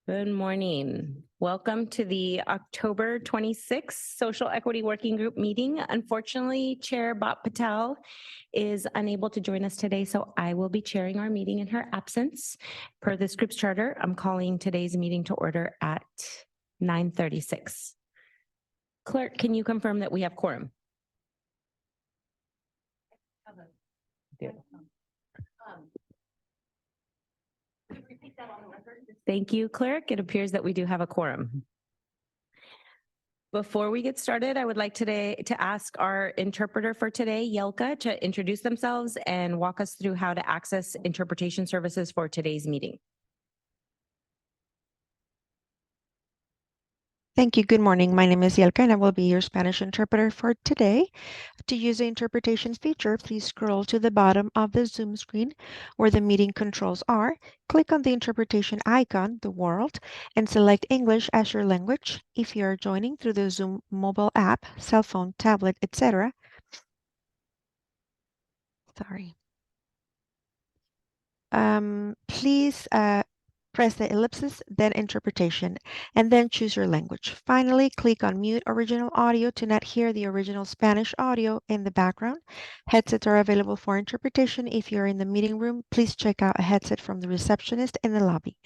Good morning. Welcome to the October 26th Social Equity Working Group meeting. Unfortunately, Chair Bhat Patel is unable to join us today, so I will be chairing our meeting in her absence. Per this group's charter, I'm calling today's meeting to order at 9:36. Clerk, can you confirm that we have quorum? Thank you, Clerk. It appears that we do have a quorum. Before we get started, I would like today to ask our interpreter for today, Jelka, to introduce themselves and walk us through how to access interpretation services for today's meeting. Thank you. Good morning. My name is Jelka and I will be your Spanish interpreter for today. To use the interpretation feature, please scroll to the bottom of the Zoom screen where the meeting controls are. Click on the interpretation icon, the world, and select English as your language. If you are joining through the Zoom mobile app, cell phone, tablet, etc. Please press the ellipsis, then interpretation, and then choose your language. Finally, click on mute original audio to not hear the original Spanish audio in the background. Headsets are available for interpretation. If you're in the meeting room, please check out a headset from the receptionist in the lobby.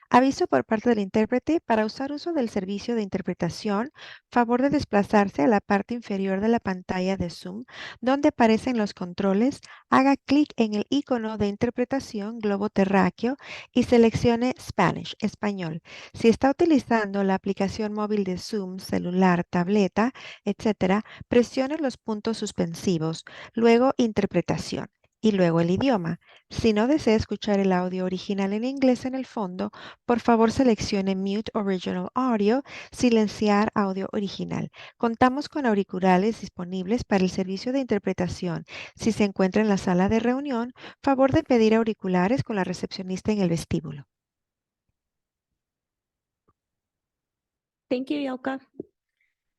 Aviso por parte del intérprete: para usar uso del servicio de interpretación, favor de desplazarse a la parte inferior de la pantalla de Zoom, donde aparecen los controles, haga clic en el icono de interpretación globo terráqueo y seleccione Spanish, español. Si está utilizando la aplicación móvil de Zoom, celular, tableta, etc., presione los puntos suspensivos, luego interpretación y luego el idioma. Si no desea escuchar el audio original en inglés en el fondo, por favor seleccione Mute Original Audio, silenciar audio original. Contamos con auriculares disponibles para el servicio de interpretación. Si se encuentra en la sala de reunión, favor de pedir auriculares con la recepcionista en el vestíbulo. Thank you, Jelka.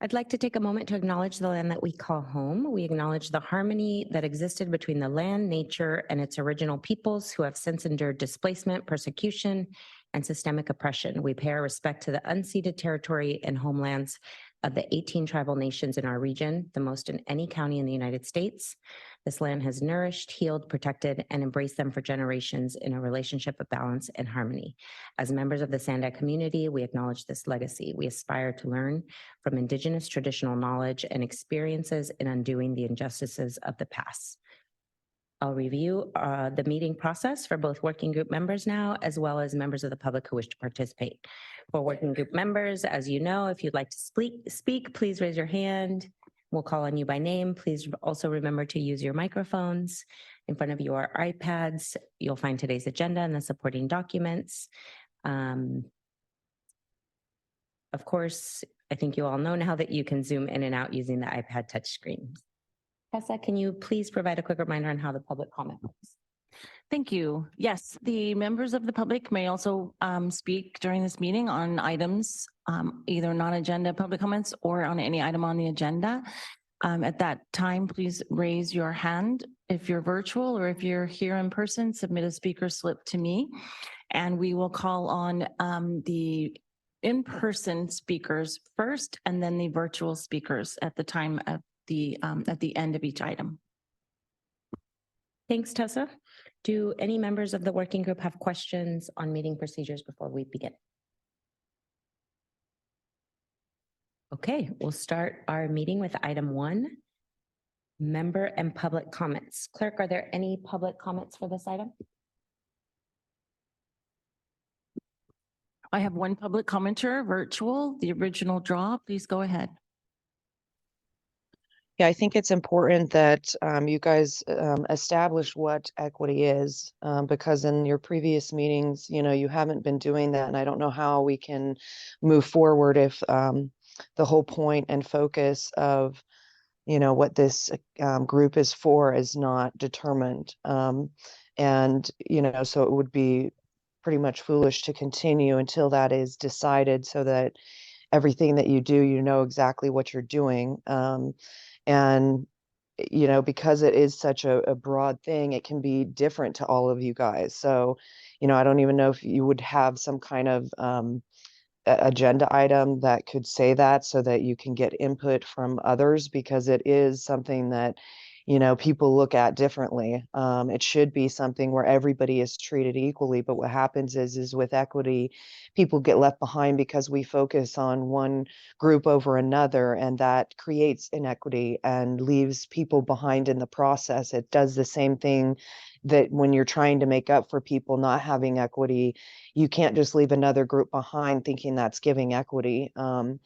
I'd like to take a moment to acknowledge the land that we call home. We acknowledge the harmony that existed between the land, nature, and its original peoples who have since endured displacement, persecution, and systemic oppression. We pay our respect to the unceded territory and homelands of the 18 tribal nations in our region, the most in any county in the United States. This land has nourished, healed, protected, and embraced them for generations in a relationship of balance and harmony. As members of the SANDAG community, we acknowledge this legacy. We aspire to learn from Indigenous traditional knowledge and experiences in undoing the injustices of the past. I'll review the meeting process for both working group members now, as well as members of the public who wish to participate. For working group members, as you know, if you'd like to speak, please raise your hand. We'll call on you by name. Please also remember to use your microphones. In front of you are iPads. You'll find today's agenda and the supporting documents. Of course, I think you all know now that you can zoom in and out using the iPad touchscreen. Tessa, can you please provide a quick reminder on how the public comment works? Thank you. Yes, the members of the public may also speak during this meeting on items, either non-agenda public comments or on any item on the agenda. At that time, please raise your hand. If you're virtual or if you're here in person, submit a speaker slip to me, and we will call on the in-person speakers first and then the virtual speakers at the time of at the end of each item. Thanks, Tessa. Do any members of the working group have questions on meeting procedures before we begin? Okay, we'll start our meeting with item 1, member and public comments. Clerk, are there any public comments for this item? I have one public commenter, virtual, the original draw. Please go ahead. Yeah, I think it's important that you guys establish what equity is, because in your previous meetings, you haven't been doing that. And I don't know how we can move forward if the whole point and focus of, what this group is for is not determined. So it would be pretty much foolish to continue until that is decided, so that everything that you do, exactly what you're doing. And, because it is such a broad thing, it can be different to all of you guys. So, I don't even know if you would have some kind of agenda item that could say that so that you can get input from others, because it is something that, people look at differently. It should be something where everybody is treated equally, but what happens is with equity, people get left behind because we focus on one group over another, and that creates inequity and leaves people behind in the process. It does the same thing that when you're trying to make up for people not having equity, you can't just leave another group behind thinking that's giving equity. And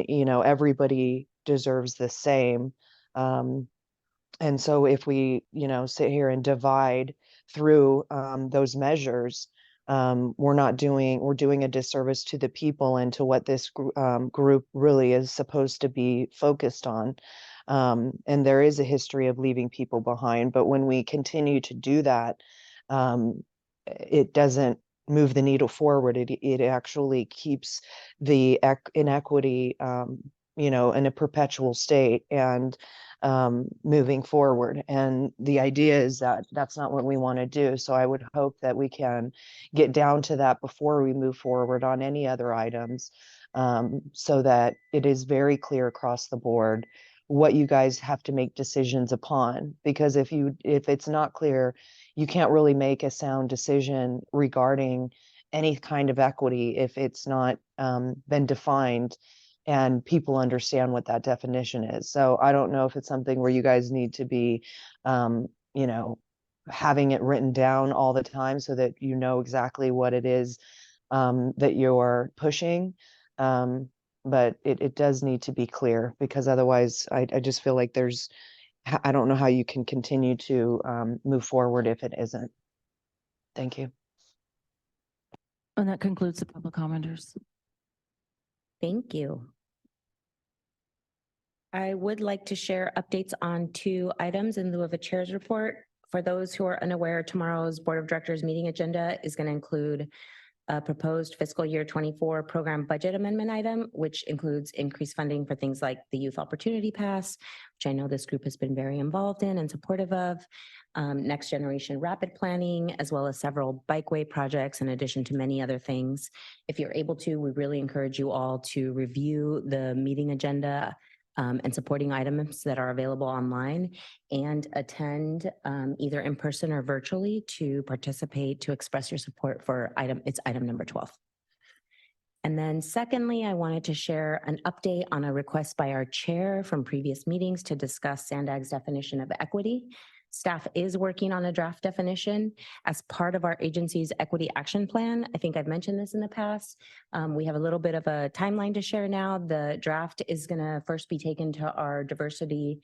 everybody deserves the same. And so if we, sit here and divide through those measures, we're doing a disservice to the people and to what this group really is supposed to be focused on. And there is a history of leaving people behind, but when we continue to do that, it doesn't move the needle forward. It actually keeps the inequity, in a perpetual state and moving forward. And the idea is that that's not what we want to do. So I would hope that we can get down to that before we move forward on any other items, so that it is very clear across the board what you guys have to make decisions upon. Because if it's not clear, you can't really make a sound decision regarding any kind of equity if it's not been defined and people understand what that definition is. So I don't know if it's something where you guys need to be, having it written down all the time so that you know exactly what it is that you're pushing. But it does need to be clear, because otherwise I just feel like I don't know how you can continue to move forward if it isn't. Thank you. And that concludes the public commenters. Thank you. I would like to share updates on 2 items in lieu of a chair's report. For those who are unaware, tomorrow's Board of Directors meeting agenda is going to include a proposed fiscal year 24 program budget amendment item, which includes increased funding for things like the Youth Opportunity Pass, which I know this group has been very involved in and supportive of, next generation rapid planning, as well as several bikeway projects, in addition to many other things. If you're able to, we really encourage you all to review the meeting agenda and supporting items that are available online, and attend either in person or virtually to participate, to express your support for item number 12. And then secondly, I wanted to share an update on a request by our chair from previous meetings to discuss SANDAG's definition of equity. Staff is working on a draft definition as part of our agency's equity action plan. I think I've mentioned this in the past. We have a little bit of a timeline to share now. The draft is going to first be taken to our diversity,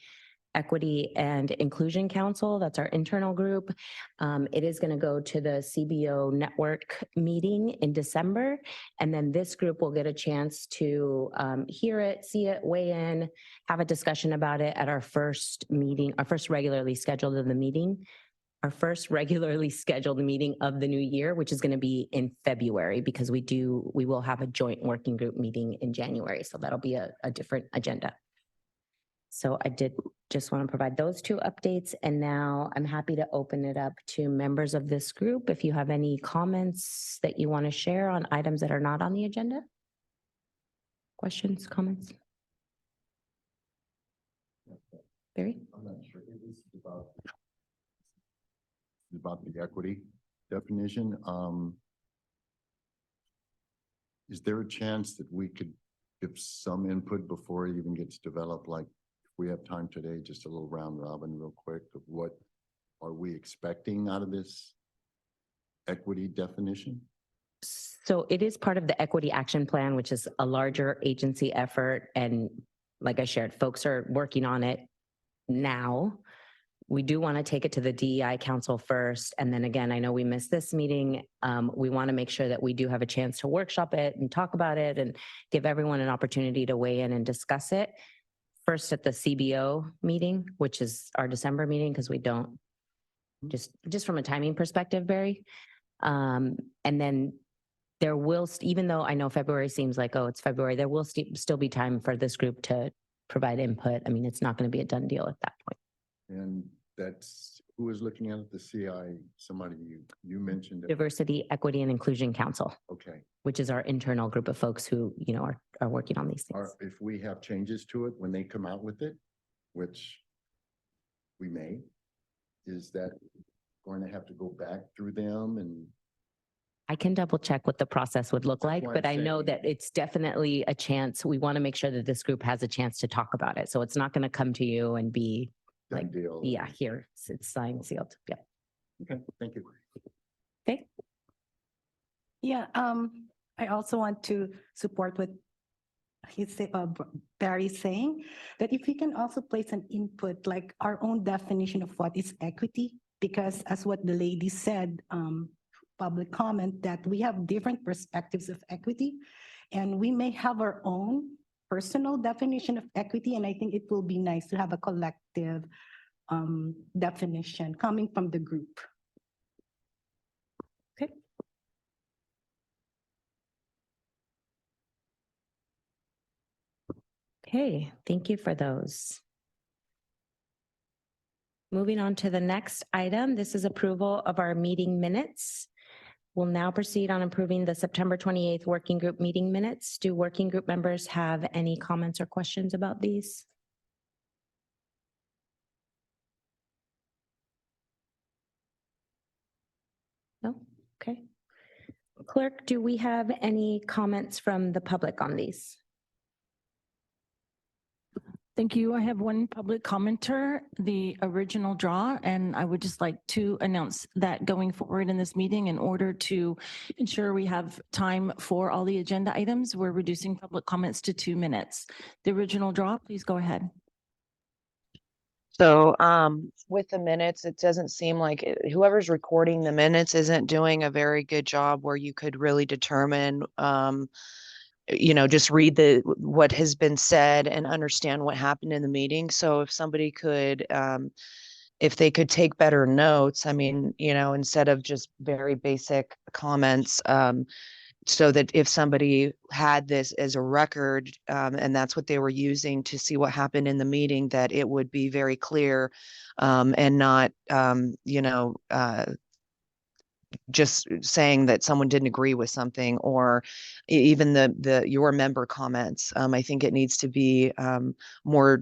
equity, and inclusion council. That's our internal group. It is going to go to the CBO network meeting in December. And then this group will get a chance to hear it, see it, weigh in, have a discussion about it at our first meeting, our first regularly scheduled of the meeting. Our first regularly scheduled meeting of the new year, which is going to be in February, because we will have a joint working group meeting in January. So that'll be a different agenda. So I did just want to provide those 2 updates. And now I'm happy to open it up to members of this group. If you have any comments that you want to share on items that are not on the agenda. Questions, comments? Barry? I'm not sure. It was about the equity definition. Is there a chance that we could give some input before it even gets developed? Like, if we have time today, just a little round robin real quick of what are we expecting out of this equity definition? So it is part of the equity action plan, which is a larger agency effort. And like I shared, folks are working on it now. We do want to take it to the DEI Council first. And then again, I know we missed this meeting. We want to make sure that we do have a chance to workshop it and talk about it and give everyone an opportunity to weigh in and discuss it. First at the CBO meeting, which is our December meeting, because we don't, just from a timing perspective, Barry. And then there will, even though I know February seems like, oh, it's February, there will still be time for this group to provide input. I mean, it's not going to be a done deal at that point. And Who was looking at it? The CI, somebody you mentioned. it. Diversity, Equity, and Inclusion Council, Okay. which is our internal group of folks who, are working on these Or things. if we have changes to it when they come out with it, which we may, is that going to have to go back through them and? I can double check what the process would look That's like, why but I'm I know saying- that it's definitely a chance. We want to make sure that this group has a chance to talk about it. So it's not going to come to you and be Done like, deal. yeah, here, it's signed, sealed. Yeah. Okay, thank you. Okay. Yeah, I also want to support what Barry's saying, that if we can also place an input, like our own definition of what is equity, because as what the lady said, public comment, that we have different perspectives of equity, and we may have our own personal definition of equity, and I think it will be nice to have a collective definition coming from the group. Okay. Okay, thank you for those. Moving on to the next item, this is approval of our meeting minutes. We'll now proceed on approving the September 28th working group meeting minutes. Do working group members have any comments or questions about these? No? Okay. Clerk, do we have any comments from the public on these? Thank you. I have one public commenter, the original draw, and I would just like to announce that going forward in this meeting, in order to ensure we have time for all the agenda items, we're reducing public comments to 2 minutes. The original draw, please go ahead. So with the minutes, it doesn't seem like whoever's recording the minutes isn't doing a very good job where you could really determine just read what has been said and understand what happened in the meeting. So if somebody could if they could take better notes, I mean, instead of just very basic comments, so that if somebody had this as a record, and that's what they were using to see what happened in the meeting, that it would be very clear, and not, just saying that someone didn't agree with something, or even your member comments. I think it needs to be more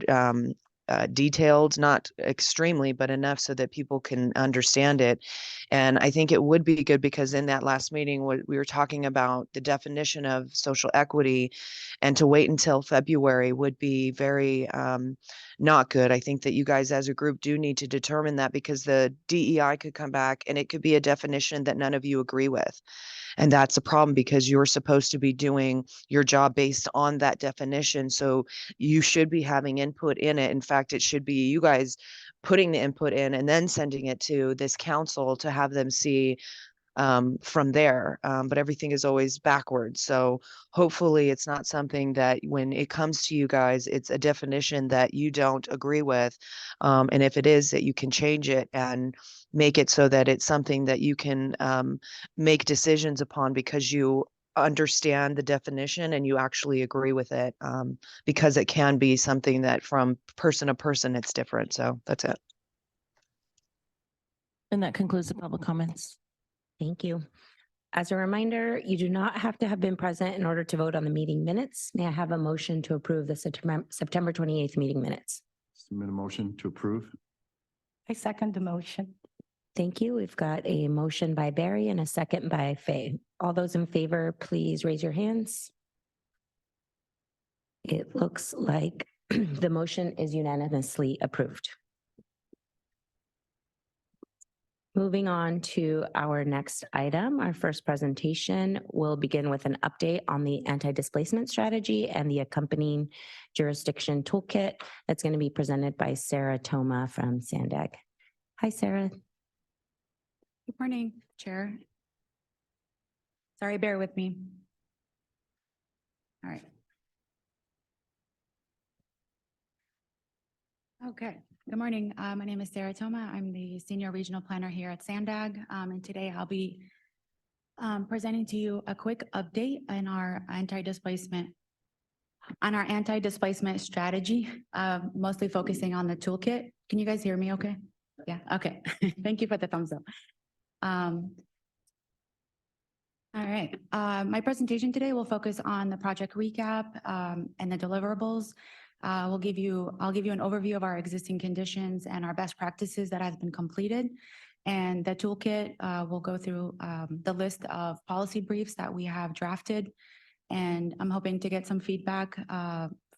detailed, not extremely, but enough so that people can understand it. And I think it would be good, because in that last meeting, we were talking about the definition of social equity, and to wait until February would be very not good. I think that you guys as a group do need to determine that, because the DEI could come back and it could be a definition that none of you agree with. And that's a problem, because you're supposed to be doing your job based on that definition. So you should be having input in it. In fact, it should be you guys putting the input in and then sending it to this council to have them see from there. But everything is always backwards. So hopefully it's not something that when it comes to you guys, it's a definition that you don't agree with. And if it is, that you can change it and make it so that it's something that you can make decisions upon, because you understand the definition and you actually agree with it, because it can be something that from person to person, it's different. So that's it. And that concludes the public comments. Thank you. As a reminder, you do not have to have been present in order to vote on the meeting minutes. May I have a motion to approve the September 28th meeting minutes? Submit a motion to approve. I second the motion. Thank you. We've got a motion by Barry and a second by Faye. All those in favor, please raise your hands. It looks like the motion is unanimously approved. Moving on to our next item, our first presentation will begin with an update on the anti-displacement strategy and the accompanying jurisdiction toolkit that's going to be presented by Sarah Toma from SANDAG. Hi, Sarah. Good morning, Chair. Sorry, bear with me. All right. Okay, good morning. My name is Sarah Toma. I'm the Senior Regional Planner here at SANDAG. And today I'll be presenting to you a quick update on our anti-displacement strategy, mostly focusing on the toolkit. Can you guys hear me okay? Yeah, okay. Thank you for the thumbs up. All right, my presentation today will focus on the project recap and the deliverables. I'll give you an overview of our existing conditions and our best practices that has been completed. And the toolkit will go through the list of policy briefs that we have drafted. And I'm hoping to get some feedback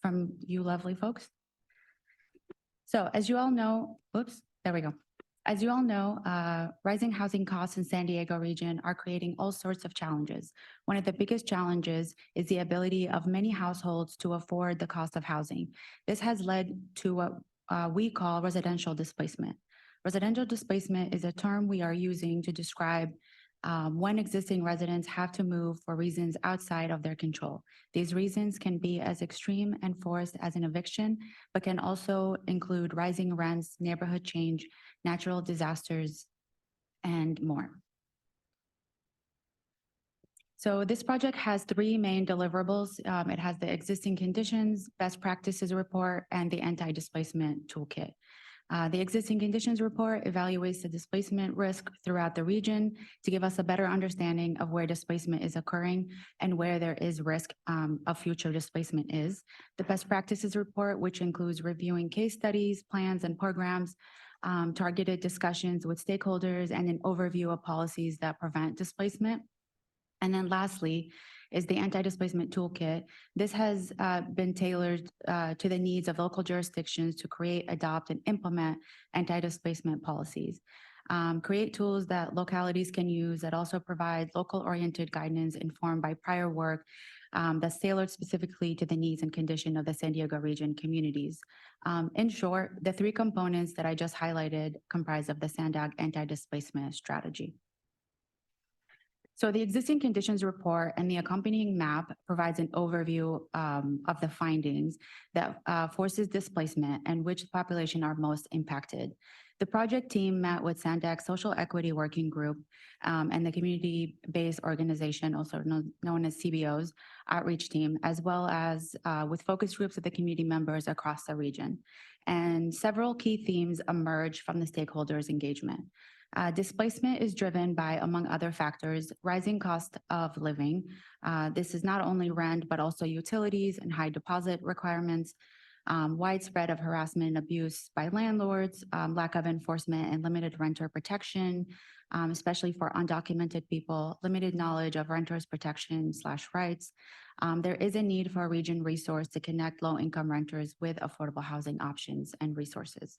from you lovely folks. So as you all know, oops, there we go. As you all know, rising housing costs in San Diego region are creating all sorts of challenges. One of the biggest challenges is the ability of many households to afford the cost of housing. This has led to what we call residential displacement. Residential displacement is a term we are using to describe when existing residents have to move for reasons outside of their control. These reasons can be as extreme and forced as an eviction, but can also include rising rents, neighborhood change, natural disasters, and more. So this project has three main deliverables. It has the existing conditions, best practices report, and the anti-displacement toolkit. The existing conditions report evaluates the displacement risk throughout the region to give us a better understanding of where displacement is occurring and where there is risk of future displacement is. The best practices report, which includes reviewing case studies, plans, and programs, targeted discussions with stakeholders, and an overview of policies that prevent displacement. And then lastly is the anti-displacement toolkit. This has been tailored to the needs of local jurisdictions to create, adopt, and implement anti-displacement policies. Create tools that localities can use that also provide local-oriented guidance informed by prior work that's tailored specifically to the needs and condition of the San Diego region communities. In short, the three components that I just highlighted comprise of the SANDAG anti-displacement strategy. So the existing conditions report and the accompanying map provides an overview of the findings that forces displacement and which population are most impacted. The project team met with SANDAG Social Equity Working Group and the community-based organization, also known as CBO's outreach team, as well as with focus groups of the community members across the region. And several key themes emerged from the stakeholders' engagement. Displacement is driven by, among other factors, rising cost of living. This is not only rent, but also utilities and high deposit requirements, widespread of harassment and abuse by landlords, lack of enforcement and limited renter protection, especially for undocumented people, limited knowledge of renters' protection / rights. There is a need for a region resource to connect low-income renters with affordable housing options and resources.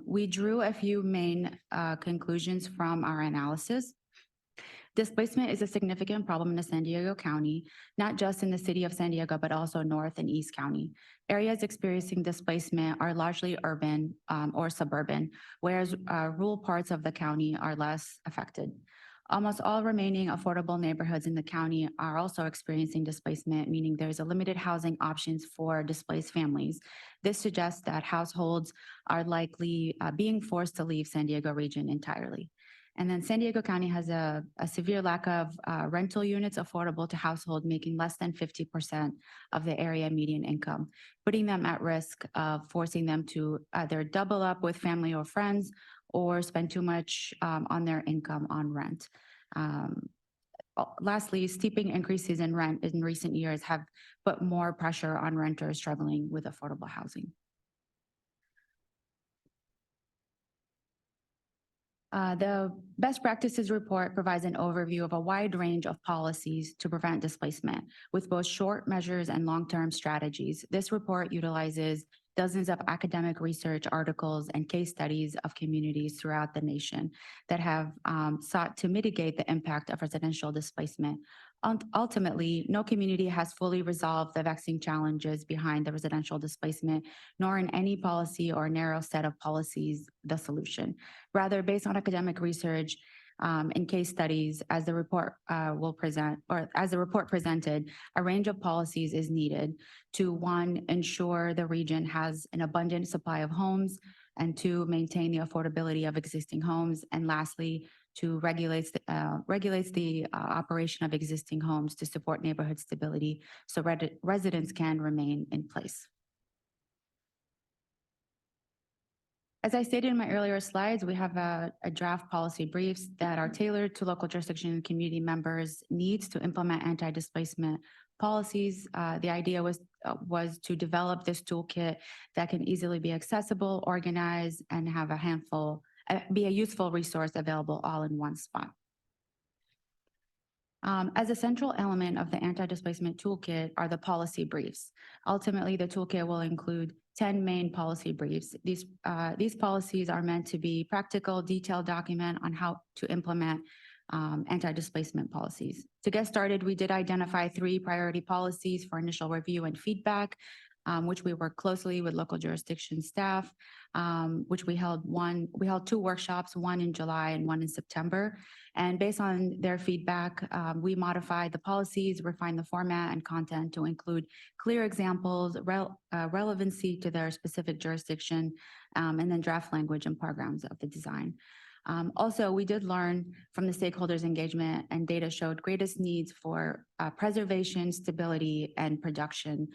We drew a few main conclusions from our analysis. Displacement is a significant problem in the San Diego County, not just in the city of San Diego, but also North and East County. Areas experiencing displacement are largely urban or suburban, whereas rural parts of the county are less affected. Almost all remaining affordable neighborhoods in the county are also experiencing displacement, meaning there's a limited housing options for displaced families. This suggests that households are likely being forced to leave San Diego region entirely. And then San Diego County has a severe lack of rental units affordable to households making less than 50% of the area median income, putting them at risk of forcing them to either double up with family or friends or spend too much on their income on rent. Lastly, steeping increases in rent in recent years have put more pressure on renters struggling with affordable housing. The best practices report provides an overview of a wide range of policies to prevent displacement with both short measures and long-term strategies. This report utilizes dozens of academic research articles and case studies of communities throughout the nation that have sought to mitigate the impact of residential displacement. Ultimately, no community has fully resolved the vexing challenges behind the residential displacement, nor in any policy or narrow set of policies the solution. Rather, based on academic research and case studies, as the report presented, a range of policies is needed to, one, ensure the region has an abundant supply of homes, and two, maintain the affordability of existing homes, and lastly, to regulates the operation of existing homes to support neighborhood stability so residents can remain in place. As I stated in my earlier slides, we have a draft policy briefs that are tailored to local jurisdiction and community members' needs to implement anti-displacement policies. The idea was to develop this toolkit that can easily be accessible, organized, and have a handful, be a useful resource available all in one spot. As a central element of the anti-displacement toolkit are the policy briefs. Ultimately, the toolkit will include 10 main policy briefs. These policies are meant to be practical, detailed document on how to implement anti-displacement policies. To get started, we did identify 3 priority policies for initial review and feedback, which we worked closely with local jurisdiction staff, which we held 2 workshops, one in July and one in September. And based on their feedback, we modified the policies, refined the format and content to include clear examples, relevancy to their specific jurisdiction, and then draft language and programs of the design. Also, we did learn from the stakeholders' engagement, and data showed greatest needs for preservation, stability, and production.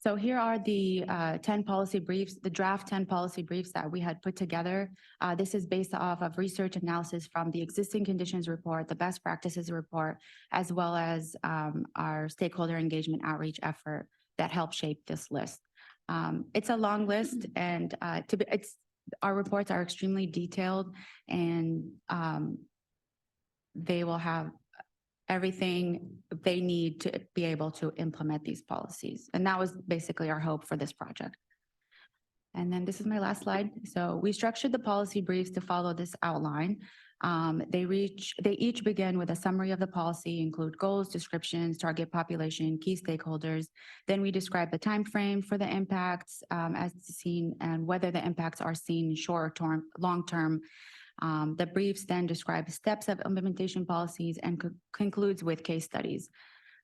So here are the 10 policy briefs, the draft 10 policy briefs that we had put together. This is based off of research analysis from the existing conditions report, the best practices report, as well as our stakeholder engagement outreach effort that helped shape this list. It's a long list, and our reports are extremely detailed, and they will have everything they need to be able to implement these policies. And that was basically our hope for this project. And then this is my last slide. So we structured the policy briefs to follow this outline. They each begin with a summary of the policy, include goals, descriptions, target population, key stakeholders. Then we describe the time frame for the impacts as seen, and whether the impacts are seen short-term, long-term. The briefs then describe steps of implementation policies and concludes with case studies.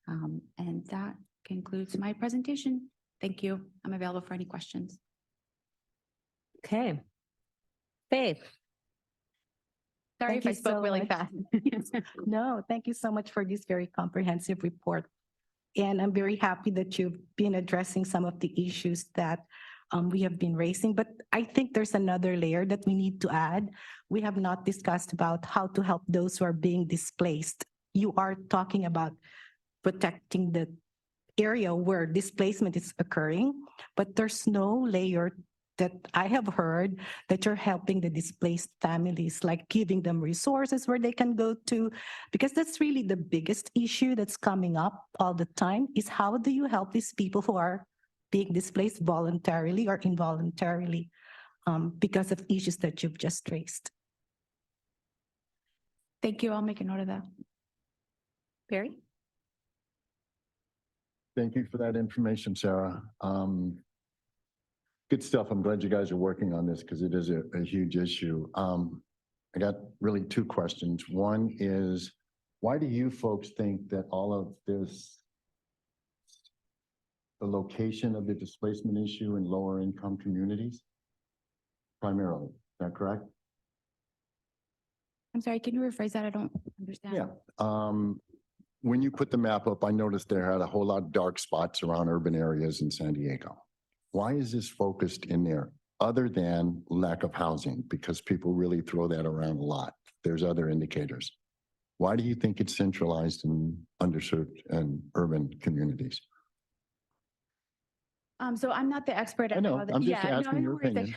And that concludes my presentation. Thank you. I'm available for any questions. Okay. Faith. Sorry Thank if I you spoke so really much. fast. No, thank you so much for this very comprehensive report. And I'm very happy that you've been addressing some of the issues that we have been raising, but I think there's another layer that we need to add. We have not discussed about how to help those who are being displaced. You are talking about protecting the area where displacement is occurring, but there's no layer that I have heard that you're helping the displaced families, like giving them resources where they can go to, because that's really the biggest issue that's coming up all the time, is how do you help these people who are being displaced voluntarily or involuntarily because of issues that you've just raised. Thank you. I'll make a note of that. Barry? Thank you for that information, Sarah. Good stuff. I'm glad you guys are working on this because it is a huge issue. I got really 2 questions. One is, why do you folks think that all of this, the location of the displacement issue in lower income communities? Primarily, is that correct? I'm sorry, can you rephrase that? I don't understand. Yeah. When you put the map up, I noticed there had a whole lot of dark spots around urban areas in San Diego. Why is this focused in there other than lack of housing? Because people really throw that around a lot. There's other indicators. Why do you think it's centralized in underserved and urban communities? So I'm not the expert. I know, I'm just asking your opinion.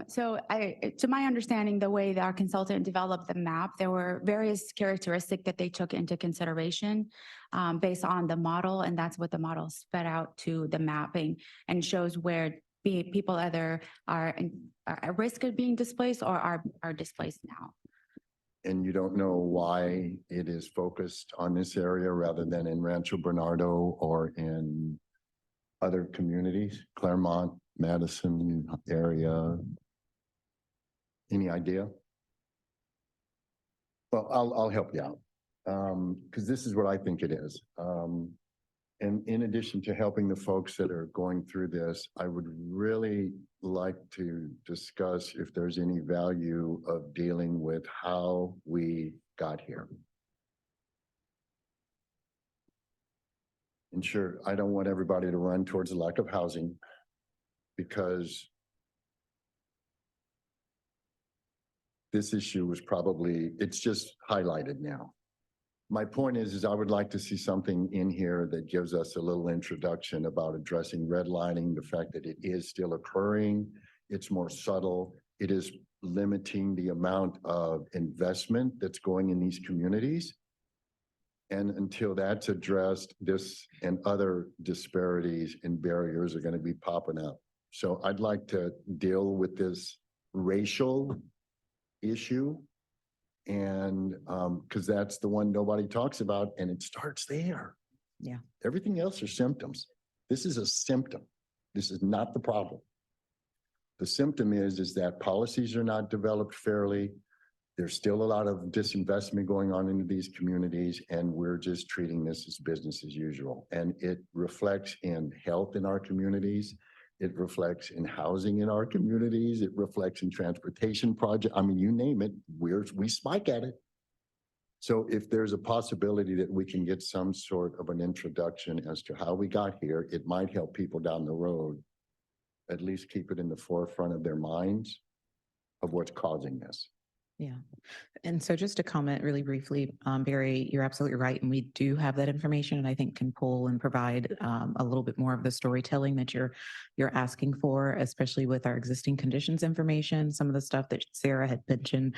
So to my understanding, the way that our consultant developed the map, there were various characteristics that they took into consideration based on the model, and that's what the model sped out to the mapping, and shows where people either are at risk of being displaced or are displaced now. And you don't know why it is focused on this area rather than in Rancho Bernardo or in other communities, Claremont, Madison area? Any idea? Well, I'll help you out because this is what I think it is. And in addition to helping the folks that are going through this, I would really like to discuss if there's any value of dealing with how we got here. And sure, I don't want everybody to run towards the lack of housing because this issue was probably, it's just highlighted now. My point is I would like to see something in here that gives us a little introduction about addressing redlining, the fact that it is still occurring. It's more subtle. It is limiting the amount of investment that's going in these communities. And until that's addressed, this and other disparities and barriers are going to be popping up. So I'd like to deal with this racial issue. And because that's the one nobody talks about, and it starts there. Yeah. Everything else are symptoms. This is a symptom. This is not the problem. The symptom is that policies are not developed fairly. There's still a lot of disinvestment going on into these communities, and we're just treating this as business as usual. And it reflects in health in our communities. It reflects in housing in our communities. It reflects in transportation project. I mean, you name it, we spike at it. So if there's a possibility that we can get some sort of an introduction as to how we got here, it might help people down the road, at least keep it in the forefront of their minds of what's causing this. Yeah. And so just to comment really briefly, Barry, you're absolutely right. And we do have that information, and I think can pull and provide a little bit more of the storytelling that you're asking for, especially with our existing conditions information. Some of the stuff that Sarah had mentioned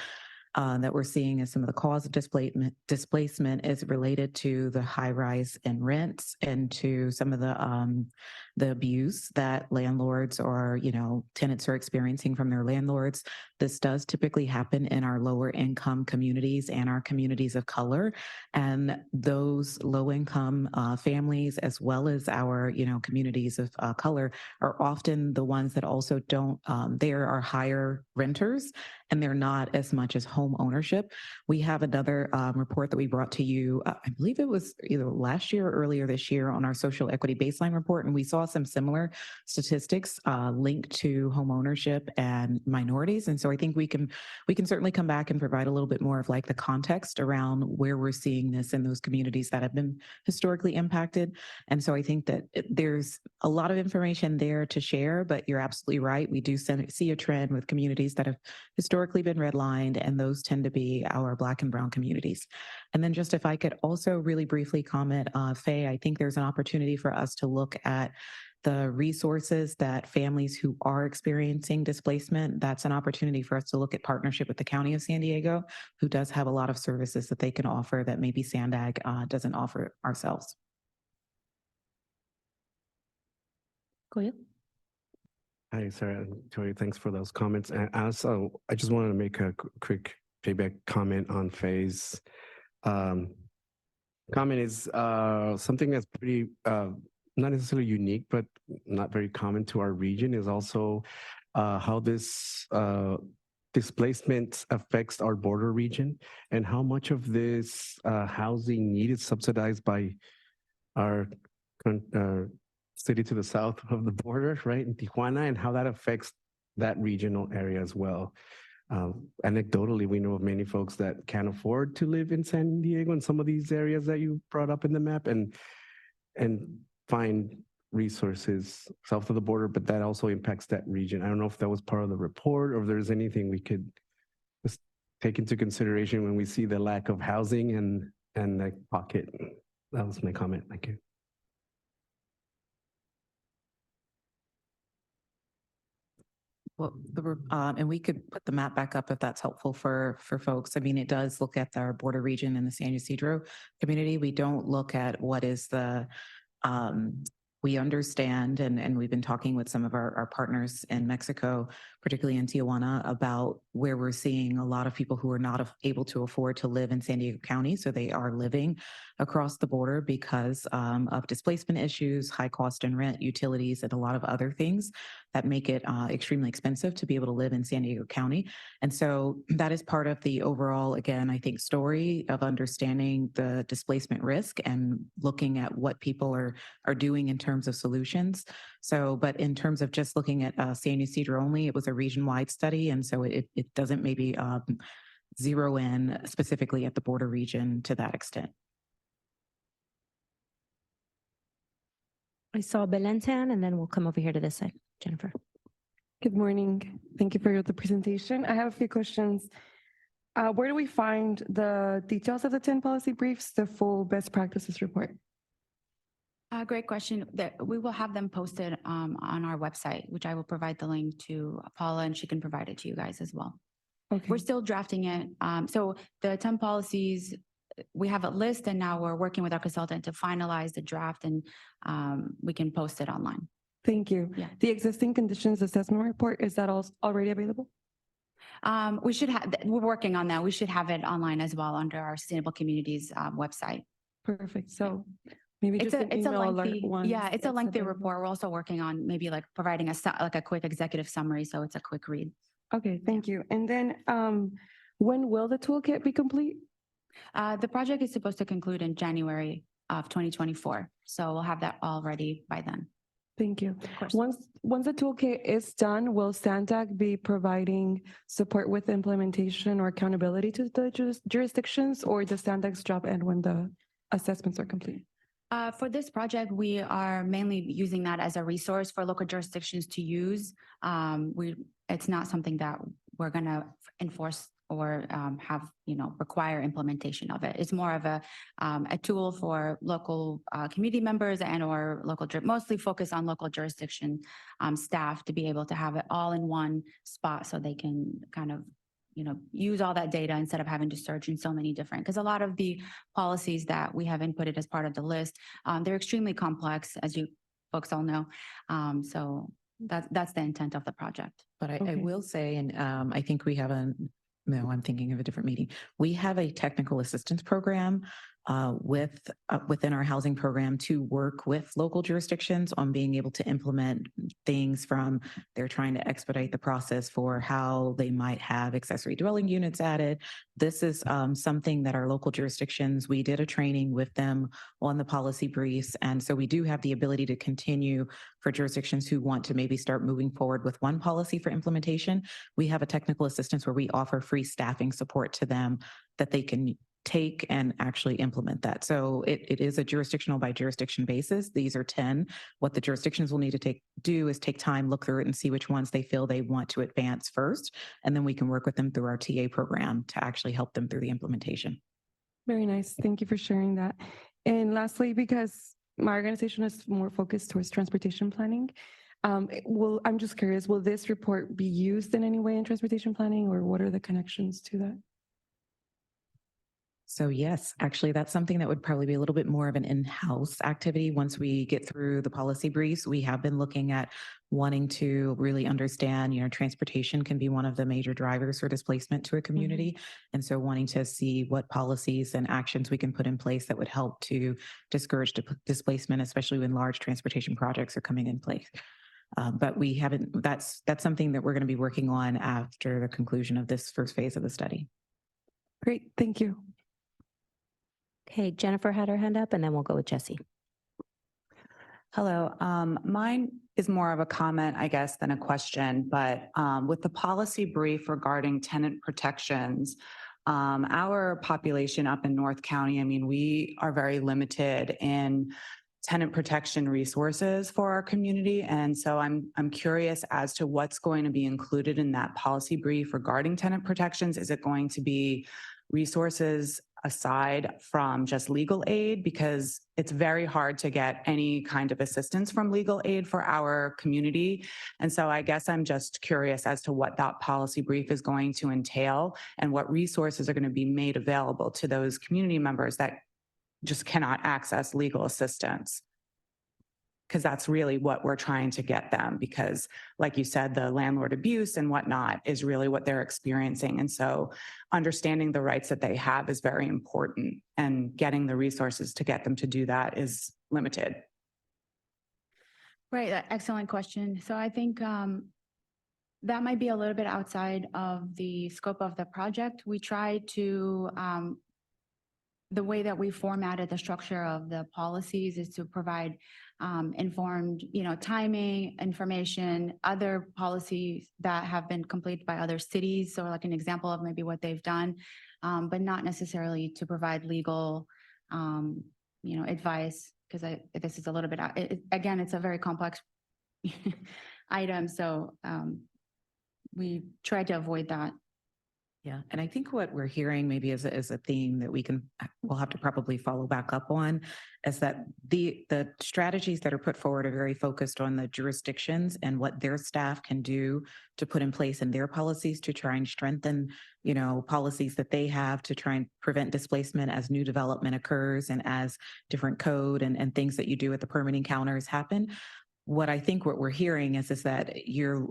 that we're seeing as some of the cause of displacement is related to the high rise in rents and to some of the abuse that landlords or, tenants are experiencing from their landlords. This does typically happen in our lower income communities and our communities of color. And those low income families, as well as our, communities of color, are often the ones that also don't, there are higher renters and they're not as much as home ownership. We have another report that we brought to you, I believe it was either last year or earlier this year, on our social equity baseline report. And we saw some similar statistics linked to home ownership and minorities. And so I think we can certainly come back and provide a little bit more of like the context around where we're seeing this in those communities that have been historically impacted. And so I think that there's a lot of information there to share, but you're absolutely right. We do see a trend with communities that have historically been redlined, and those tend to be our Black and Brown communities. And then just if I could also really briefly comment, Faye, I think there's an opportunity for us to look at the resources that families who are experiencing displacement. That's an opportunity for us to look at partnership with the County of San Diego, who does have a lot of services that they can offer that maybe SANDAG doesn't offer ourselves. Go ahead. Hi, Sarah and Tori, thanks for those comments. And also, I just wanted to make a quick payback comment on Faye's comment. Is something that's pretty, not necessarily unique, but not very common to our region, is also how this displacement affects our border region, and how much of this housing need is subsidized by our city to the south of the border, right, in Tijuana, and how that affects that regional area as well. Anecdotally, we know of many folks that can't afford to live in San Diego and some of these areas that you brought up in the map, and find resources south of the border, but that also impacts that region. I don't know if that was part of the report or if there's anything we could just take into consideration when we see the lack of housing and that pocket. That was my comment. Thank you. Well, and we could put the map back up if that's helpful for folks. I mean, it does look at our border region in the San Ysidro community. We don't look at what is the, we understand, and we've been talking with some of our partners in Mexico, particularly in Tijuana, about where we're seeing a lot of people who are not able to afford to live in San Diego County. So they are living across the border because of displacement issues, high cost in rent, utilities, and a lot of other things that make it extremely expensive to be able to live in San Diego County. And so that is part of the overall, again, I think, story of understanding the displacement risk and looking at what people are doing in terms of solutions. So, but in terms of just looking at San Ysidro only, it was a region-wide study. And so it doesn't maybe zero in specifically at the border region to that extent. I saw Belentan, and then we'll come over here to this side. Jennifer. Good morning. Thank you for the presentation. I have a few questions. Where do we find the details of the 10 policy briefs, the full best practices report? Great question. We will have them posted on our website, which I will provide the link to Paula, and she can provide it to you guys as well. Okay. We're still drafting it. So the 10 policies, we have a list, and now we're working with our consultant to finalize the draft, and we can post it online. Thank you. Yeah. The existing conditions assessment report, is that already available? We should have, we're working on that. We should have it online as well under our Sustainable Communities website. Perfect. So maybe It's just a, an it's a email alert lengthy, once yeah, it's a it's lengthy available. report. We're also working on maybe like providing a quick executive summary, so it's a quick read. Okay, thank you. And then when will the toolkit be complete? The project is supposed to conclude in January of 2024, so we'll have that all ready by then. Thank you. Of course. Once the toolkit is done, will SANDAG be providing support with implementation or accountability to the jurisdictions, or does SANDAG's job end when the assessments are complete? For this project, we are mainly using that as a resource for local jurisdictions to use. It's not something that we're going to enforce or have, require implementation of it. It's more of a tool for local community members and or mostly focused on local jurisdiction staff to be able to have it all in one spot so they can kind of use all that data instead of having to search in so many different, because a lot of the policies that we have inputted as part of the list, they're extremely complex, as you folks all know. So that's the intent of the project. But I Okay. will say, and I think we have no, I'm thinking of a different meeting. We have a technical assistance program within our housing program to work with local jurisdictions on being able to implement things from they're trying to expedite the process for how they might have accessory dwelling units added. This is something that our local jurisdictions, we did a training with them on the policy briefs. And so we do have the ability to continue for jurisdictions who want to maybe start moving forward with one policy for implementation. We have a technical assistance where we offer free staffing support to them that they can take and actually implement that. So it is a jurisdictional by jurisdiction basis. These are 10. What the jurisdictions will need to do is take time, look through it, and see which ones they feel they want to advance first. And then we can work with them through our TA program to actually help them through the implementation. Very nice. Thank you for sharing that. And lastly, because my organization is more focused towards transportation planning, I'm just curious, will this report be used in any way in transportation planning, or what are the connections to that? So yes, actually, that's something that would probably be a little bit more of an in-house activity. Once we get through the policy briefs, we have been looking at wanting to really understand, transportation can be one of the major drivers for displacement to a community. And so wanting to see what policies and actions we can put in place that would help to discourage displacement, especially when large transportation projects are coming in place. But we haven't, that's something that we're going to be working on after the conclusion of this first phase of the study. Great, thank you. Okay, Jennifer had her hand up, and then we'll go with Jesse. Hello. Mine is more of a comment, I guess, than a question, but with the policy brief regarding tenant protections, our population up in North County, we are very limited in tenant protection resources for our community. And so I'm curious as to what's going to be included in that policy brief regarding tenant protections. Is it going to be resources aside from just legal aid? Because it's very hard to get any kind of assistance from legal aid for our community. And so I guess I'm just curious as to what that policy brief is going to entail and what resources are going to be made available to those community members that just cannot access legal assistance. Because that's really what we're trying to get them, because like you said, the landlord abuse and whatnot is really what they're experiencing. And so understanding the rights that they have is very important, and getting the resources to get them to do that is limited. Right, excellent question. So I think that might be a little bit outside of the scope of the project. We try to, the way that we formatted the structure of the policies is to provide informed, timing, information, other policies that have been completed by other cities. So like an example of maybe what they've done, but not necessarily to provide legal, advice because this is a little bit, again, it's a very complex item, so we try to avoid that. Yeah, and I think what we're hearing maybe is a theme that we'll have to probably follow back up on, is that the strategies that are put forward are very focused on the jurisdictions and what their staff can do to put in place in their policies to try and strengthen, policies that they have to try and prevent displacement as new development occurs and as different code and things that you do at the permitting counters happen. What I think what we're hearing is that you're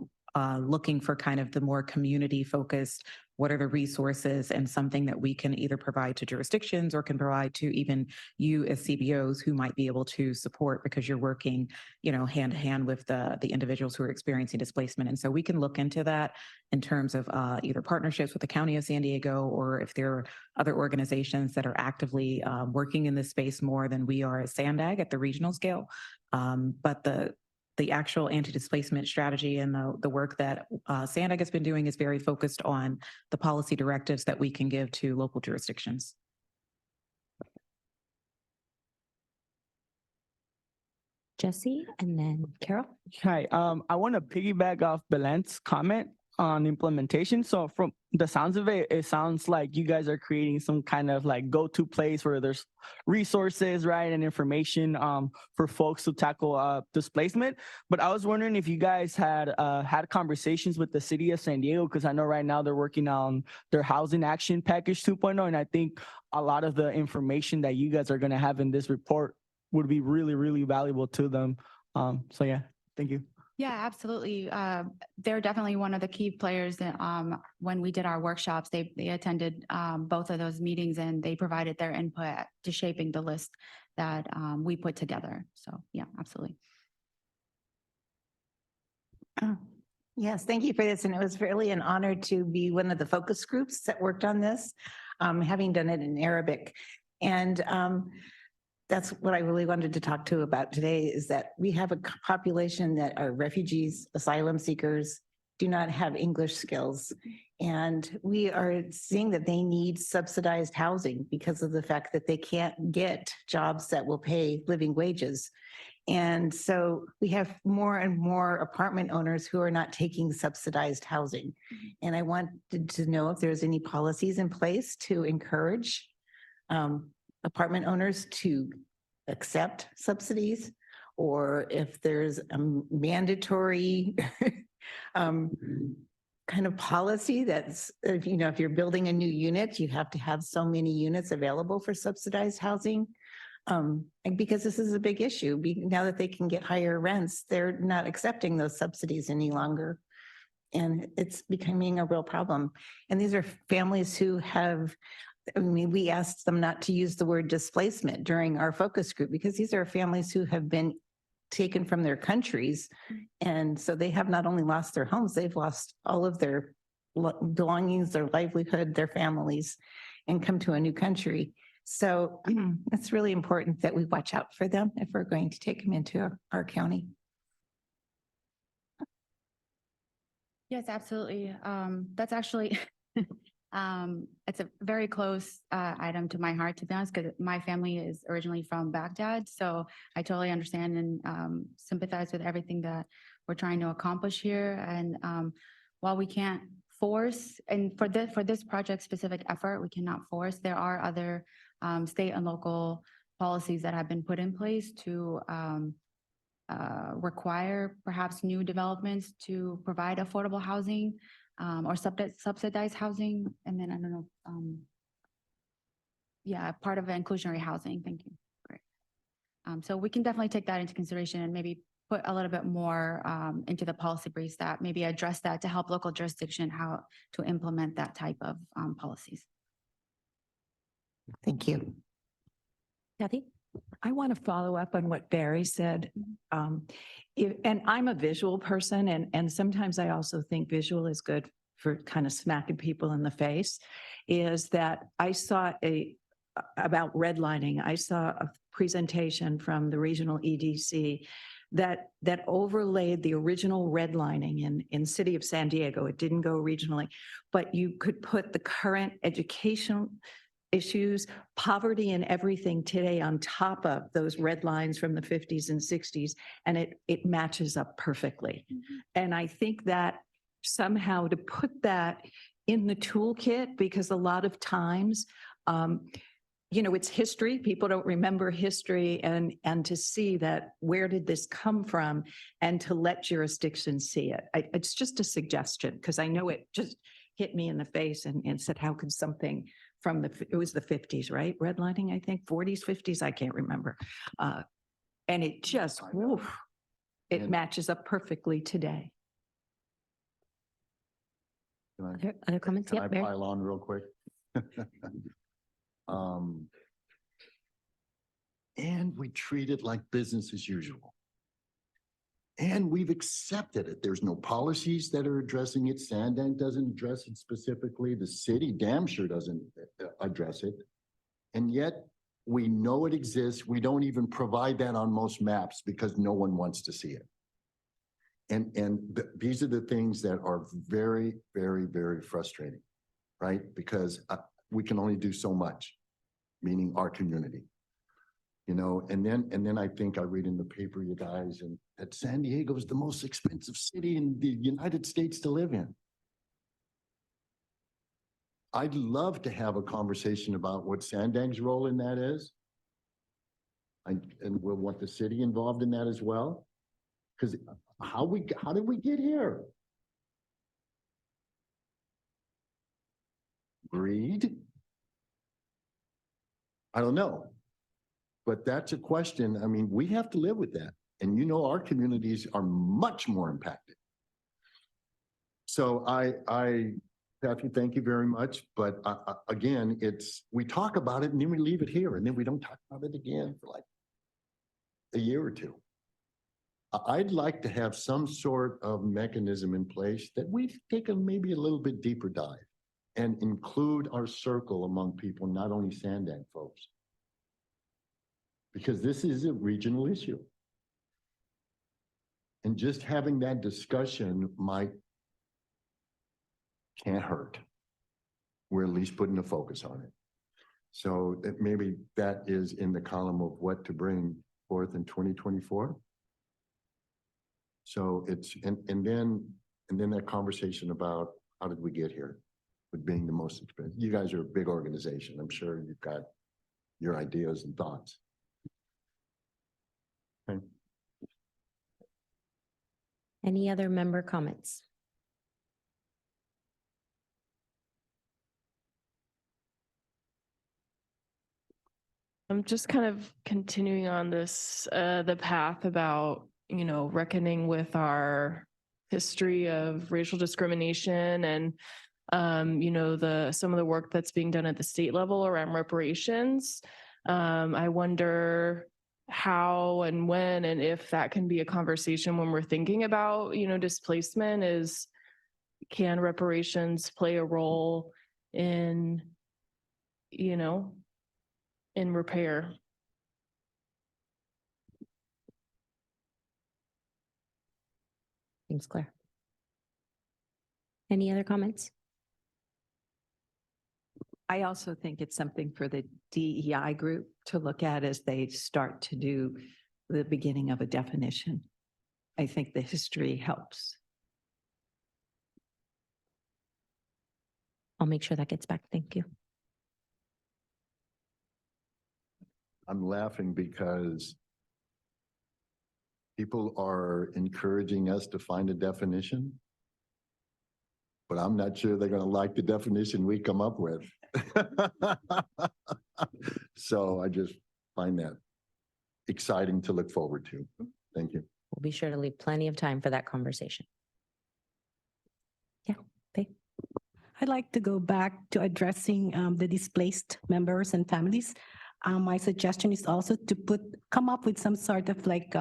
looking for kind of the more community focused, what are the resources and something that we can either provide to jurisdictions or can provide to even you as CBOs who might be able to support, because you're working, hand to hand with the individuals who are experiencing displacement. And so we can look into that in terms of either partnerships with the County of San Diego, or if there are other organizations that are actively working in this space more than we are at SANDAG at the regional scale. But the actual anti-displacement strategy and the work that SANDAG has been doing is very focused on the policy directives that we can give to local jurisdictions. Jesse and then Carol. Hi, I want to piggyback off Belen's comment on implementation. So from the sounds of it, it sounds like you guys are creating some kind of like go-to place where there's resources, right, and information for folks to tackle displacement. But I was wondering if you guys had conversations with the city of San Diego, because I know right now they're working on their housing action package 2.0, and I think a lot of the information that you guys are going to have in this report would be really, really valuable to them. So yeah, thank you. Yeah, absolutely. They're definitely one of the key players that when we did our workshops, they attended both of those meetings, and they provided their input to shaping the list that we put together. So yeah, absolutely. Yes, thank you for this. And it was really an honor to be one of the focus groups that worked on this, having done it in Arabic. And that's what I really wanted to talk to about today, is that we have a population that are refugees, asylum seekers, do not have English skills. And we are seeing that they need subsidized housing because of the fact that they can't get jobs that will pay living wages. And so we have more and more apartment owners who are not taking subsidized housing. And I wanted to know if there's any policies in place to encourage apartment owners to accept subsidies, or if there's a mandatory kind of policy that's, if you're building a new unit, you have to have so many units available for subsidized housing. And because this is a big issue, now that they can get higher rents, they're not accepting those subsidies any longer. And it's becoming a real problem. And these are families who have, we asked them not to use the word displacement during our focus group, because these are families who have been taken from their countries. And so they have not only lost their homes, they've lost all of their belongings, their livelihood, their families, and come to a new country. So it's really important that we watch out for them if we're going to take them into our county. Yes, absolutely. That's actually, it's a very close item to my heart, to be honest, because my family is originally from Baghdad. So I totally understand and sympathize with everything that we're trying to accomplish here. And while we can't force, and for this project specific effort, we cannot force, there are other state and local policies that have been put in place to require perhaps new developments to provide affordable housing or subsidized housing. And then I don't know, yeah, part of inclusionary housing. Thank you. Great. So we can definitely take that into consideration and maybe put a little bit more into the policy briefs that maybe address that to help local jurisdiction how to implement that type of policies. Thank you. Kathy? I want to follow up on what Barry said. And I'm a visual person, and sometimes I also think visual is good for kind of smacking people in the face, is that I saw about redlining. I saw a presentation from the regional EDC that overlaid the original redlining in city of San Diego. It didn't go regionally, but you could put the current educational issues, poverty and everything today on top of those red lines from the 50s and 60s, and it matches up perfectly. And I think that somehow to put that in the toolkit, because a lot of times, you know, it's history. People don't remember history, and to see that where did this come from, and to let jurisdictions see it. It's just a suggestion, because I know it just hit me in the face and said, how could something from it was the 50s, right? Redlining, I think, 40s, 50s, I can't remember. And it just, woof, it matches up perfectly today. Other comments? Can I Yep, Barry. pile on real quick? And we treat it like business as usual. And we've accepted it. There's no policies that are addressing it. SANDAG doesn't address it specifically. The city damn sure doesn't address it. And yet we know it exists. We don't even provide that on most maps because no one wants to see it. These are the things that are very, very, very frustrating, right? Because we can only do so much, meaning our community. You know, and then I think I read in the paper, you guys, and that San Diego is the most expensive city in the United States to live in. I'd love to have a conversation about what SANDAG's role in that is. And we'll want the city involved in that as well. Because how did we get here? Greed? I don't know. But that's a question. I mean, we have to live with that. And you know, our communities are much more impacted. So Kathy, thank you very much. But again, we talk about it and then we leave it here and then we don't talk about it again for like a year or two. I'd like to have some sort of mechanism in place that we take maybe a little bit deeper dive and include our circle among people, not only SANDAG folks. Because this is a regional issue. And just having that discussion can't hurt. We're at least putting a focus on it. So maybe that is in the column of what to bring forth in 2024. So it's, and then that conversation about how did we get here with being the most expensive. You guys are a big organization. I'm sure you've got your ideas and thoughts. Okay. Any other member comments? I'm just kind of continuing on this, the path about, you know, reckoning with our history of racial discrimination and, you know, some of the work that's being done at the state level around reparations. I wonder how and when and if that can be a conversation when we're thinking about, you know, displacement can reparations play a role in, you know, in repair? Thanks, Claire. Any other comments? I also think it's something for the DEI group to look at as they start to do the beginning of a definition. I think the history helps. I'll make sure that gets back. Thank you. I'm laughing because people are encouraging us to find a definition, but I'm not sure they're going to like the definition we come up with. So I just find that exciting to look forward to. Thank you. We'll be sure to leave plenty of time for that conversation. Yeah, Faye. I'd like to go back to addressing the displaced members and families. My suggestion is also to come up with some sort of like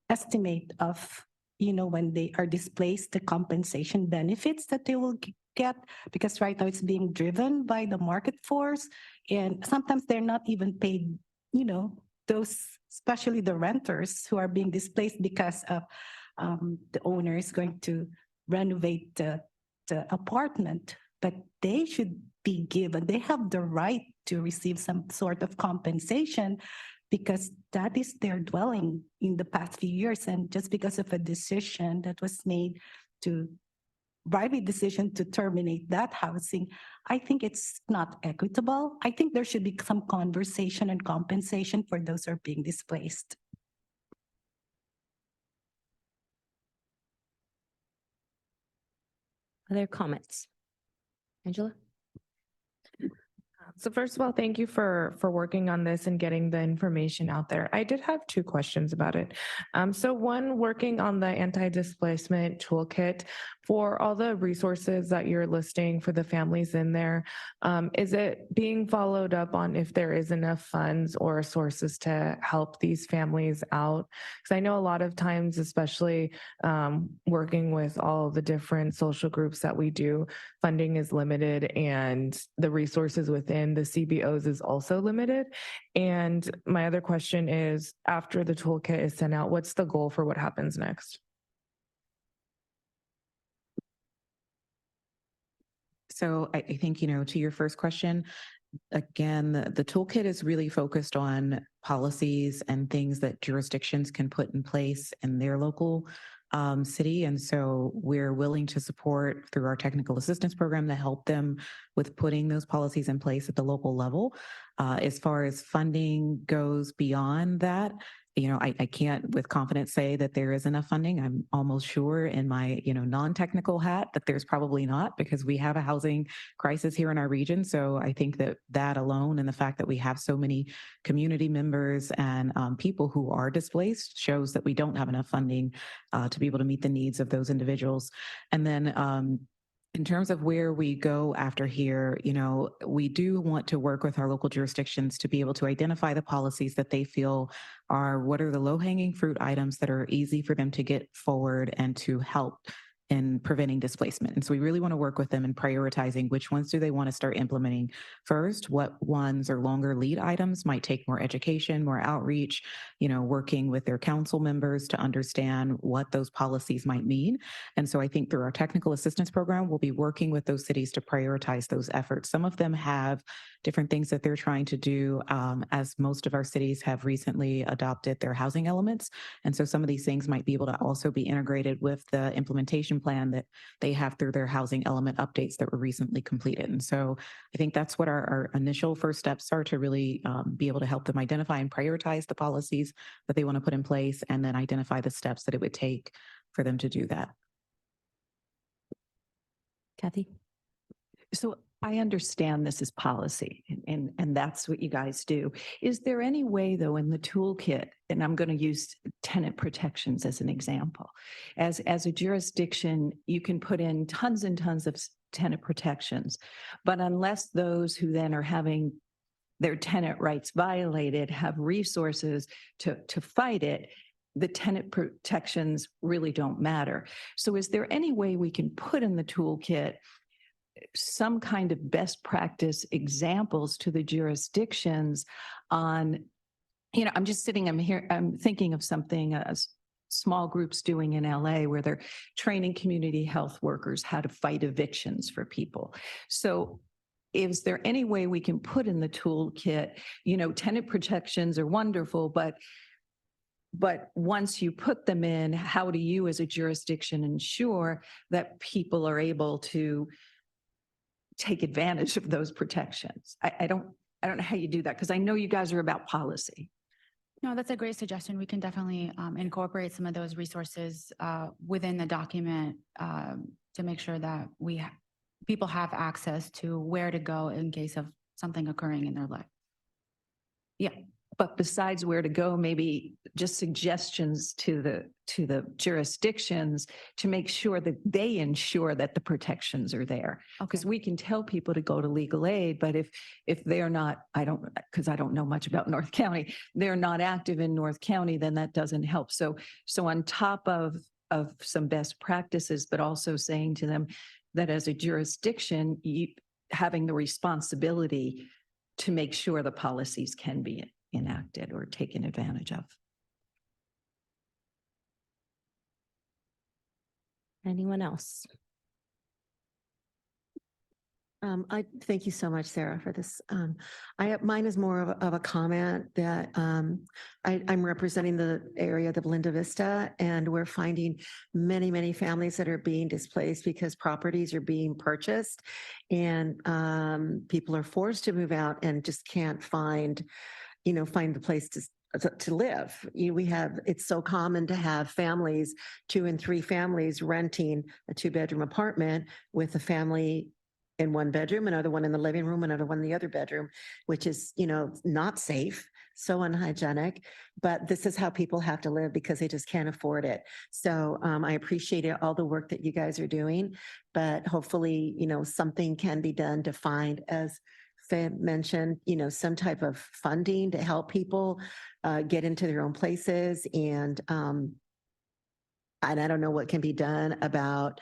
estimate of, you know, when they are displaced, the compensation benefits that they will get, because right now it's being driven by the market force. And sometimes they're not even paid, you know, those, especially the renters who are being displaced because of the owner is going to renovate the apartment, but they should be given. They have the right to receive some sort of compensation because that is their dwelling in the past few years. And just because of a decision that was made to private decision to terminate that housing, I think it's not equitable. I think there should be some conversation and compensation for those who are being displaced. Other comments? Angela? So first of all, thank you for working on this and getting the information out there. I did have two questions about it. So one, working on the anti-displacement toolkit, for all the resources that you're listing for the families in there, is it being followed up on if there is enough funds or sources to help these families out? Because I know a lot of times, especially working with all the different social groups that we do, funding is limited and the resources within the CBOs is also limited. And my other question is, after the toolkit is sent out, what's the goal for what happens next? So I think, to your first question, again, the toolkit is really focused on policies and things that jurisdictions can put in place in their local city. And so we're willing to support through our technical assistance program to help them with putting those policies in place at the local level. As far as funding goes beyond that, I can't with confidence say that there is enough funding. I'm almost sure in my, non-technical hat that there's probably not, because we have a housing crisis here in our region. So I think that alone and the fact that we have so many community members and people who are displaced shows that we don't have enough funding to be able to meet the needs of those individuals. And then in terms of where we go after here, we do want to work with our local jurisdictions to be able to identify the policies that they feel are what are the low-hanging fruit items that are easy for them to get forward and to help in preventing displacement. And so we really want to work with them in prioritizing which ones do they want to start implementing first, what ones are longer lead items might take more education, more outreach, working with their council members to understand what those policies might mean. And so I think through our technical assistance program, we'll be working with those cities to prioritize those efforts. Some of them have different things that they're trying to do, as most of our cities have recently adopted their housing elements. And so some of these things might be able to also be integrated with the implementation plan that they have through their housing element updates that were recently completed. And so I think that's what our initial first steps are, to really be able to help them identify and prioritize the policies that they want to put in place, and then identify the steps that it would take for them to do that. Kathy? So I understand this is policy and that's what you guys do. Is there any way though in the toolkit, and I'm going to use tenant protections as an example, as a jurisdiction, you can put in tons and tons of tenant protections, but unless those who then are having their tenant rights violated have resources to fight it, the tenant protections really don't matter. So is there any way we can put in the toolkit some kind of best practice examples to the jurisdictions on, I'm just sitting, I'm thinking of something small groups doing in LA where they're training community health workers how to fight evictions for people. So is there any way we can put in the toolkit, tenant protections are wonderful, but once you put them in, how do you as a jurisdiction ensure that people are able to take advantage of those protections? I don't know how you do that, because I know you guys are about policy. No, that's a great suggestion. We can definitely incorporate some of those resources within the document to make sure that people have access to where to go in case of something occurring in their life. Yeah, but besides where to go, maybe just suggestions to the jurisdictions to make sure that they ensure that the protections are there. Because we can tell people to go to legal aid, but if they're not, because I don't know much about North County, they're not active in North County, then that doesn't help. So on top of some best practices, but also saying to them that as a jurisdiction, having the responsibility to make sure the policies can be enacted or taken advantage of. Anyone else? I thank you so much, Sarah, for this. Mine is more of a comment that I'm representing the area of Linda Vista, and we're finding many families that are being displaced because properties are being purchased, and people are forced to move out and just can't find the place to live. It's so common to have families, 2 and 3 families renting a 2-bedroom apartment with a family in 1 bedroom, another one in the living room, another one in the other bedroom, which is, not safe, so unhygienic, but this is how people have to live because they just can't afford it. So I appreciate all the work that you guys are doing, but hopefully, something can be done to find, as Faye mentioned, some type of funding to help people get into their own places. And I don't know what can be done about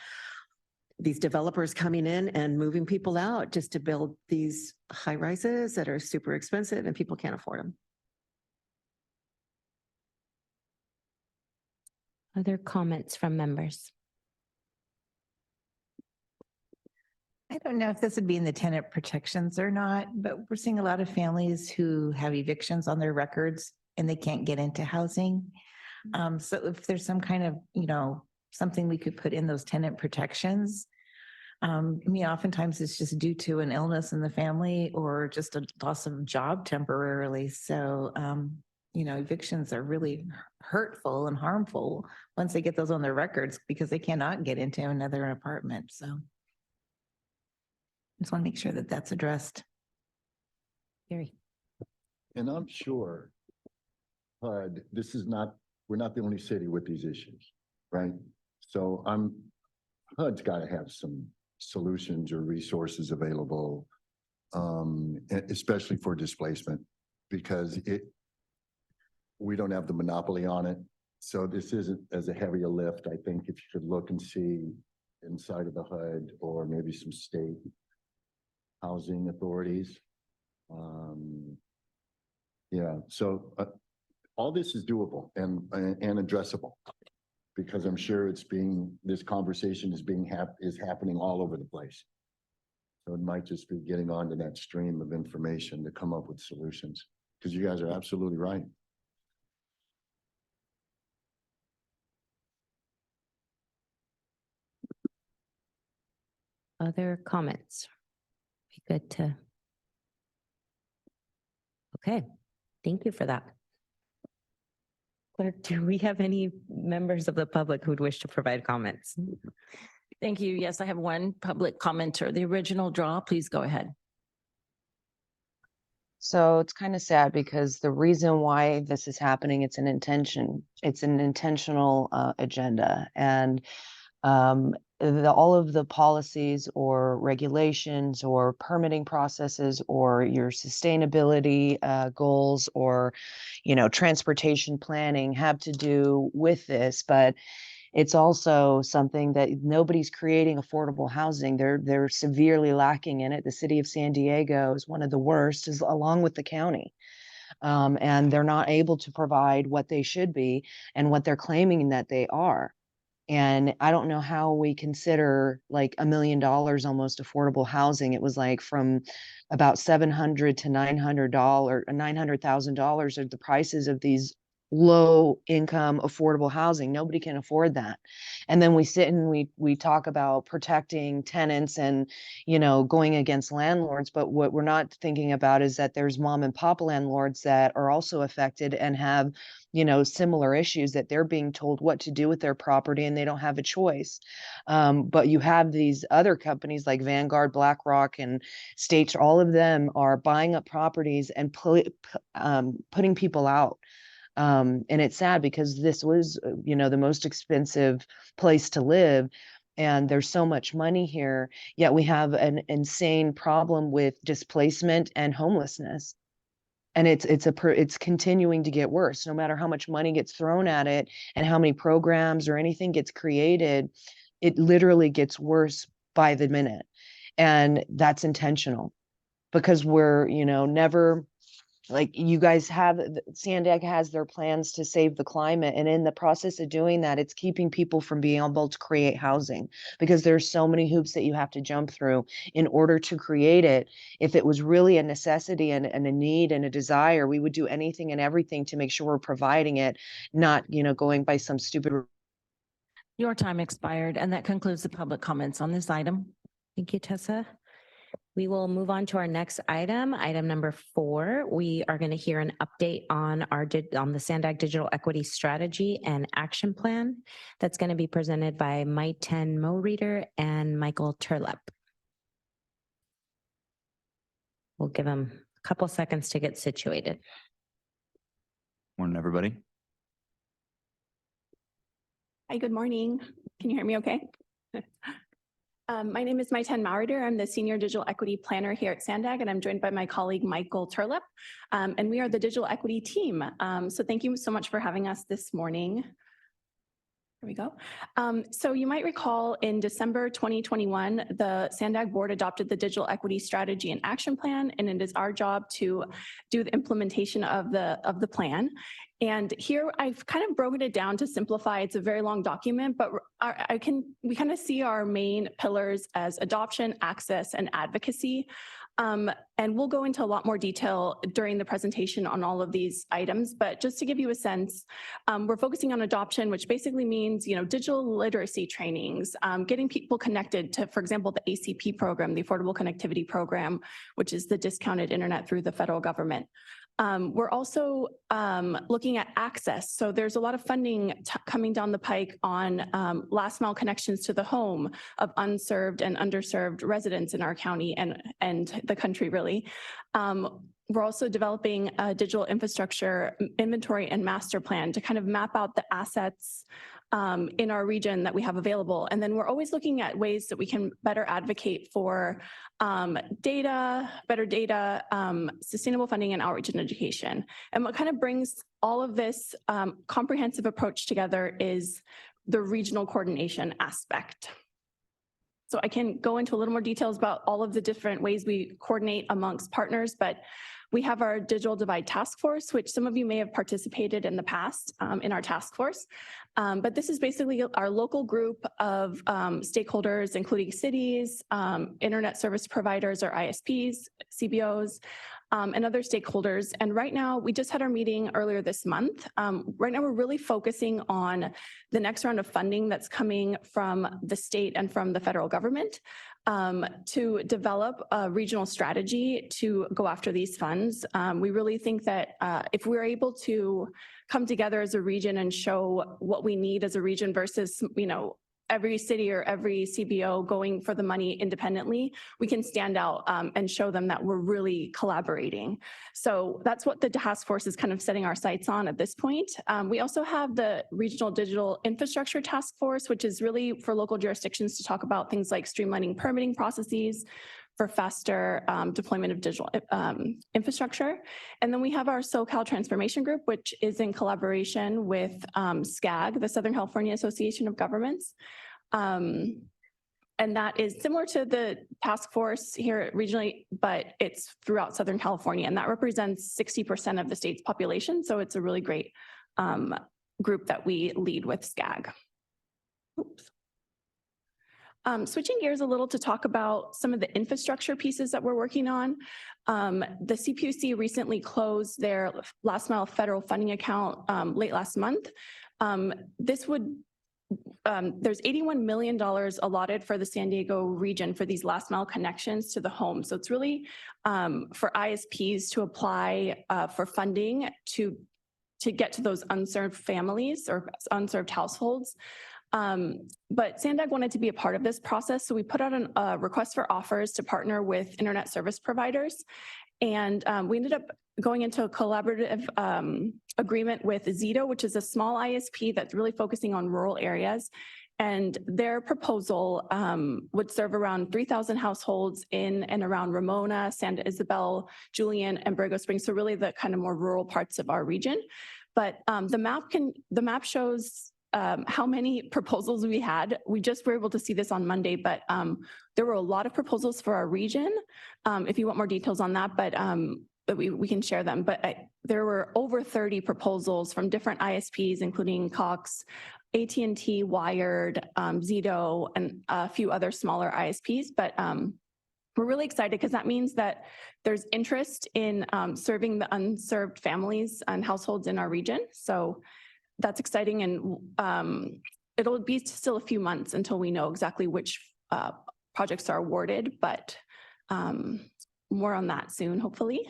these developers coming in and moving people out just to build these high rises that are super expensive and people can't afford them. Other comments from members? I don't know if this would be in the tenant protections or not, but we're seeing a lot of families who have evictions on their records and they can't get into housing. So if there's some kind of, something we could put in those tenant protections. Oftentimes it's just due to an illness in the family or just a loss of job temporarily. So, evictions are really hurtful and harmful once they get those on their records because they cannot get into another apartment. So just want to make sure that that's addressed. Gary. And I'm sure HUD, we're not the only city with these issues, right? So HUD's got to have some solutions or resources available, especially for displacement, because we don't have the monopoly on it. So this isn't as a heavy a lift. I think if you could look and see inside of the HUD or maybe some state housing authorities. So all this is doable and addressable, because I'm sure this conversation is happening all over the place. So it might just be getting onto that stream of information to come up with solutions, because you guys are absolutely right. Other comments? Be good to. Okay, thank you for that. Clerk, do we have any members of the public who'd wish to provide comments? Thank you. Yes, I have one public commenter. The original draw, please go ahead. So it's kind of sad because the reason why this is happening, it's an intentional agenda. And all of the policies or regulations or permitting processes or your sustainability goals or, transportation planning have to do with this, but it's also something that nobody's creating affordable housing. They're severely lacking in it. The city of San Diego is one of the worst, along with the county. And they're not able to provide what they should be and what they're claiming that they are. And I don't know how we consider like $1 million almost affordable housing. It was like from about $700,000 to $900,000 are the prices of these low income affordable housing. Nobody can afford that. And then we sit and we talk about protecting tenants and, going against landlords. But what we're not thinking about is that there's mom and pop landlords that are also affected and have, similar issues, that they're being told what to do with their property and they don't have a choice. But you have these other companies like Vanguard, BlackRock, and States, all of them are buying up properties and putting people out. And it's sad because this was, the most expensive place to live. And there's so much money here, yet we have an insane problem with displacement and homelessness. And it's continuing to get worse. No matter how much money gets thrown at it and how many programs or anything gets created, it literally gets worse by the minute. And that's intentional, because we're, never like you guys have, SANDAG has their plans to save the climate. And in the process of doing that, it's keeping people from being able to create housing because there's so many hoops that you have to jump through in order to create it. If it was really a necessity and a need and a desire, we would do anything and everything to make sure we're providing it, not, going by some stupid. Your time expired, and that concludes the public comments on this item. Thank you, Tessa. We will move on to our next item, item number 4. We are going to hear an update on the SANDAG Digital Equity Strategy and Action Plan that's going to be presented by Maiten Mo-Reader and Michael Turlep. We'll give them a couple seconds to get situated. Morning, everybody. Hi, good morning. Can you hear me okay? My name is Maiten Mo-Reader. I'm the Senior Digital Equity Planner here at SANDAG, and I'm joined by my colleague, Michael Turlep, and we are the Digital Equity team. So thank you so much for having us this morning. Here we go. So you might recall in December 2021, the SANDAG board adopted the Digital Equity Strategy and Action Plan, and it is our job to do the implementation of the plan. And here I've kind of broken it down to simplify. It's a very long document, but we kind of see our main pillars as adoption, access, and advocacy. And we'll go into a lot more detail during the presentation on all of these items, but just to give you a sense, we're focusing on adoption, which basically means, digital literacy trainings, getting people connected to, for example, the ACP program, the Affordable Connectivity Program, which is the discounted internet through the federal government. We're also looking at access. So there's a lot of funding coming down the pike on last mile connections to the home of unserved and underserved residents in our county and the country, really. We're also developing a digital infrastructure inventory and master plan to kind of map out the assets in our region that we have available. And then we're always looking at ways that we can better advocate for better data, sustainable funding, and outreach and education. And what kind of brings all of this comprehensive approach together is the regional coordination aspect. So I can go into a little more details about all of the different ways we coordinate amongst partners, but we have our Digital Divide Task Force, which some of you may have participated in the past in our task force. But this is basically our local group of stakeholders, including cities, internet service providers or ISPs, CBOs, and other stakeholders. And right now, we just had our meeting earlier this month. Right now, we're really focusing on the next round of funding that's coming from the state and from the federal government to develop a regional strategy to go after these funds. We really think that if we're able to come together as a region and show what we need as a region versus, every city or every CBO going for the money independently, we can stand out and show them that we're really collaborating. So that's what the task force is kind of setting our sights on at this point. We also have the Regional Digital Infrastructure Task Force, which is really for local jurisdictions to talk about things like streamlining permitting processes for faster deployment of digital infrastructure. And then we have our SoCal Transformation Group, which is in collaboration with SCAG, the Southern California Association of Governments. And that is similar to the task force here regionally, but it's throughout Southern California, and that represents 60% of the state's population. So it's a really great group that we lead with SCAG. Oops. Switching gears a little to talk about some of the infrastructure pieces that we're working on. The CPUC recently closed their last mile federal funding account late last month. There's $81 million allotted for the San Diego region for these last mile connections to the home. So it's really for ISPs to apply for funding to get to those unserved families or unserved households. But SANDAG wanted to be a part of this process, so we put out a request for offers to partner with internet service providers, and we ended up going into a collaborative agreement with Zito, which is a small ISP that's really focusing on rural areas, and their proposal would serve around 3,000 households in and around Ramona, San Isabel, Julian, and Borrego Springs, so really the kind of more rural parts of our region. But the map shows how many proposals we had. We just were able to see this on Monday, but there were a lot of proposals for our region. If you want more details on that, but that we can share them, but there were over 30 proposals from different ISPs, including Cox, AT&T, Wired, Zito, and a few other smaller ISPs. But we're really excited because that means that there's interest in serving the unserved families and households in our region. So that's exciting, and it'll be still a few months until we know exactly which projects are awarded, but more on that soon, hopefully.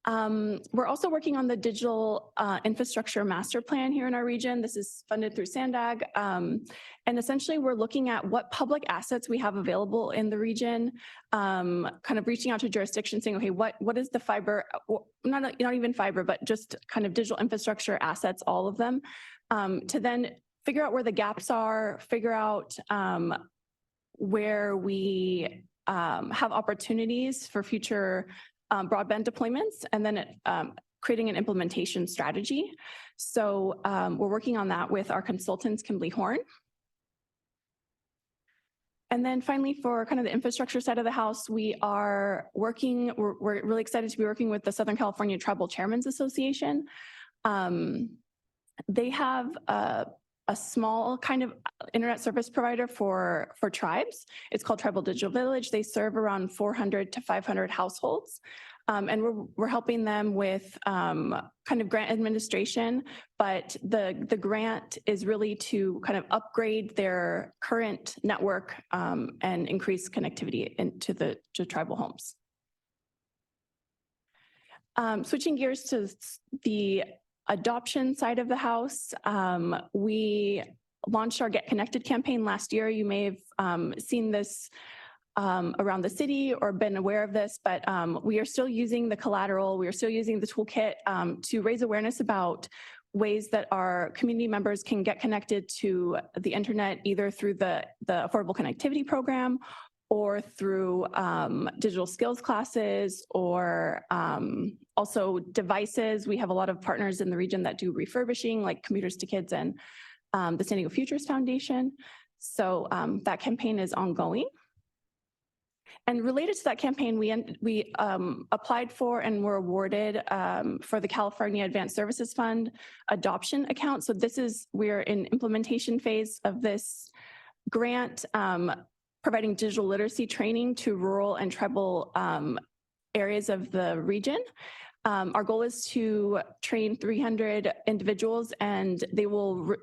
We're also working on the digital infrastructure master plan here in our region. This is funded through SANDAG. And essentially we're looking at what public assets we have available in the region, kind of reaching out to jurisdictions saying, okay, what is the fiber, not even fiber, but just kind of digital infrastructure assets, all of them, to then figure out where the gaps are, figure out where we have opportunities for future broadband deployments, and then creating an implementation strategy. So we're working on that with our consultants, Kimberly Horn. And then finally, for kind of the infrastructure side of the house, we're really excited to be working with the Southern California Tribal Chairmen's Association. They have a small kind of internet service provider for tribes. It's called Tribal Digital Village. They serve around 400 to 500 households. And we're helping them with kind of grant administration, but the grant is really to kind of upgrade their current network and increase connectivity into the tribal homes. Switching gears to the adoption side of the house, we launched our Get Connected campaign last year. You may have seen this around the city or been aware of this, but we are still using the collateral, we are still using the toolkit to raise awareness about ways that our community members can get connected to the internet, either through the Affordable Connectivity Program or through digital skills classes, or also devices. We have a lot of partners in the region that do refurbishing, like Computers to Kids and the San Diego Futures Foundation. So that campaign is ongoing. And related to that campaign, we applied for and were awarded for the California Advanced Services Fund adoption account. So we're in implementation phase of this grant, providing digital literacy training to rural and tribal areas of the region. Our goal is to train 300 individuals, and they will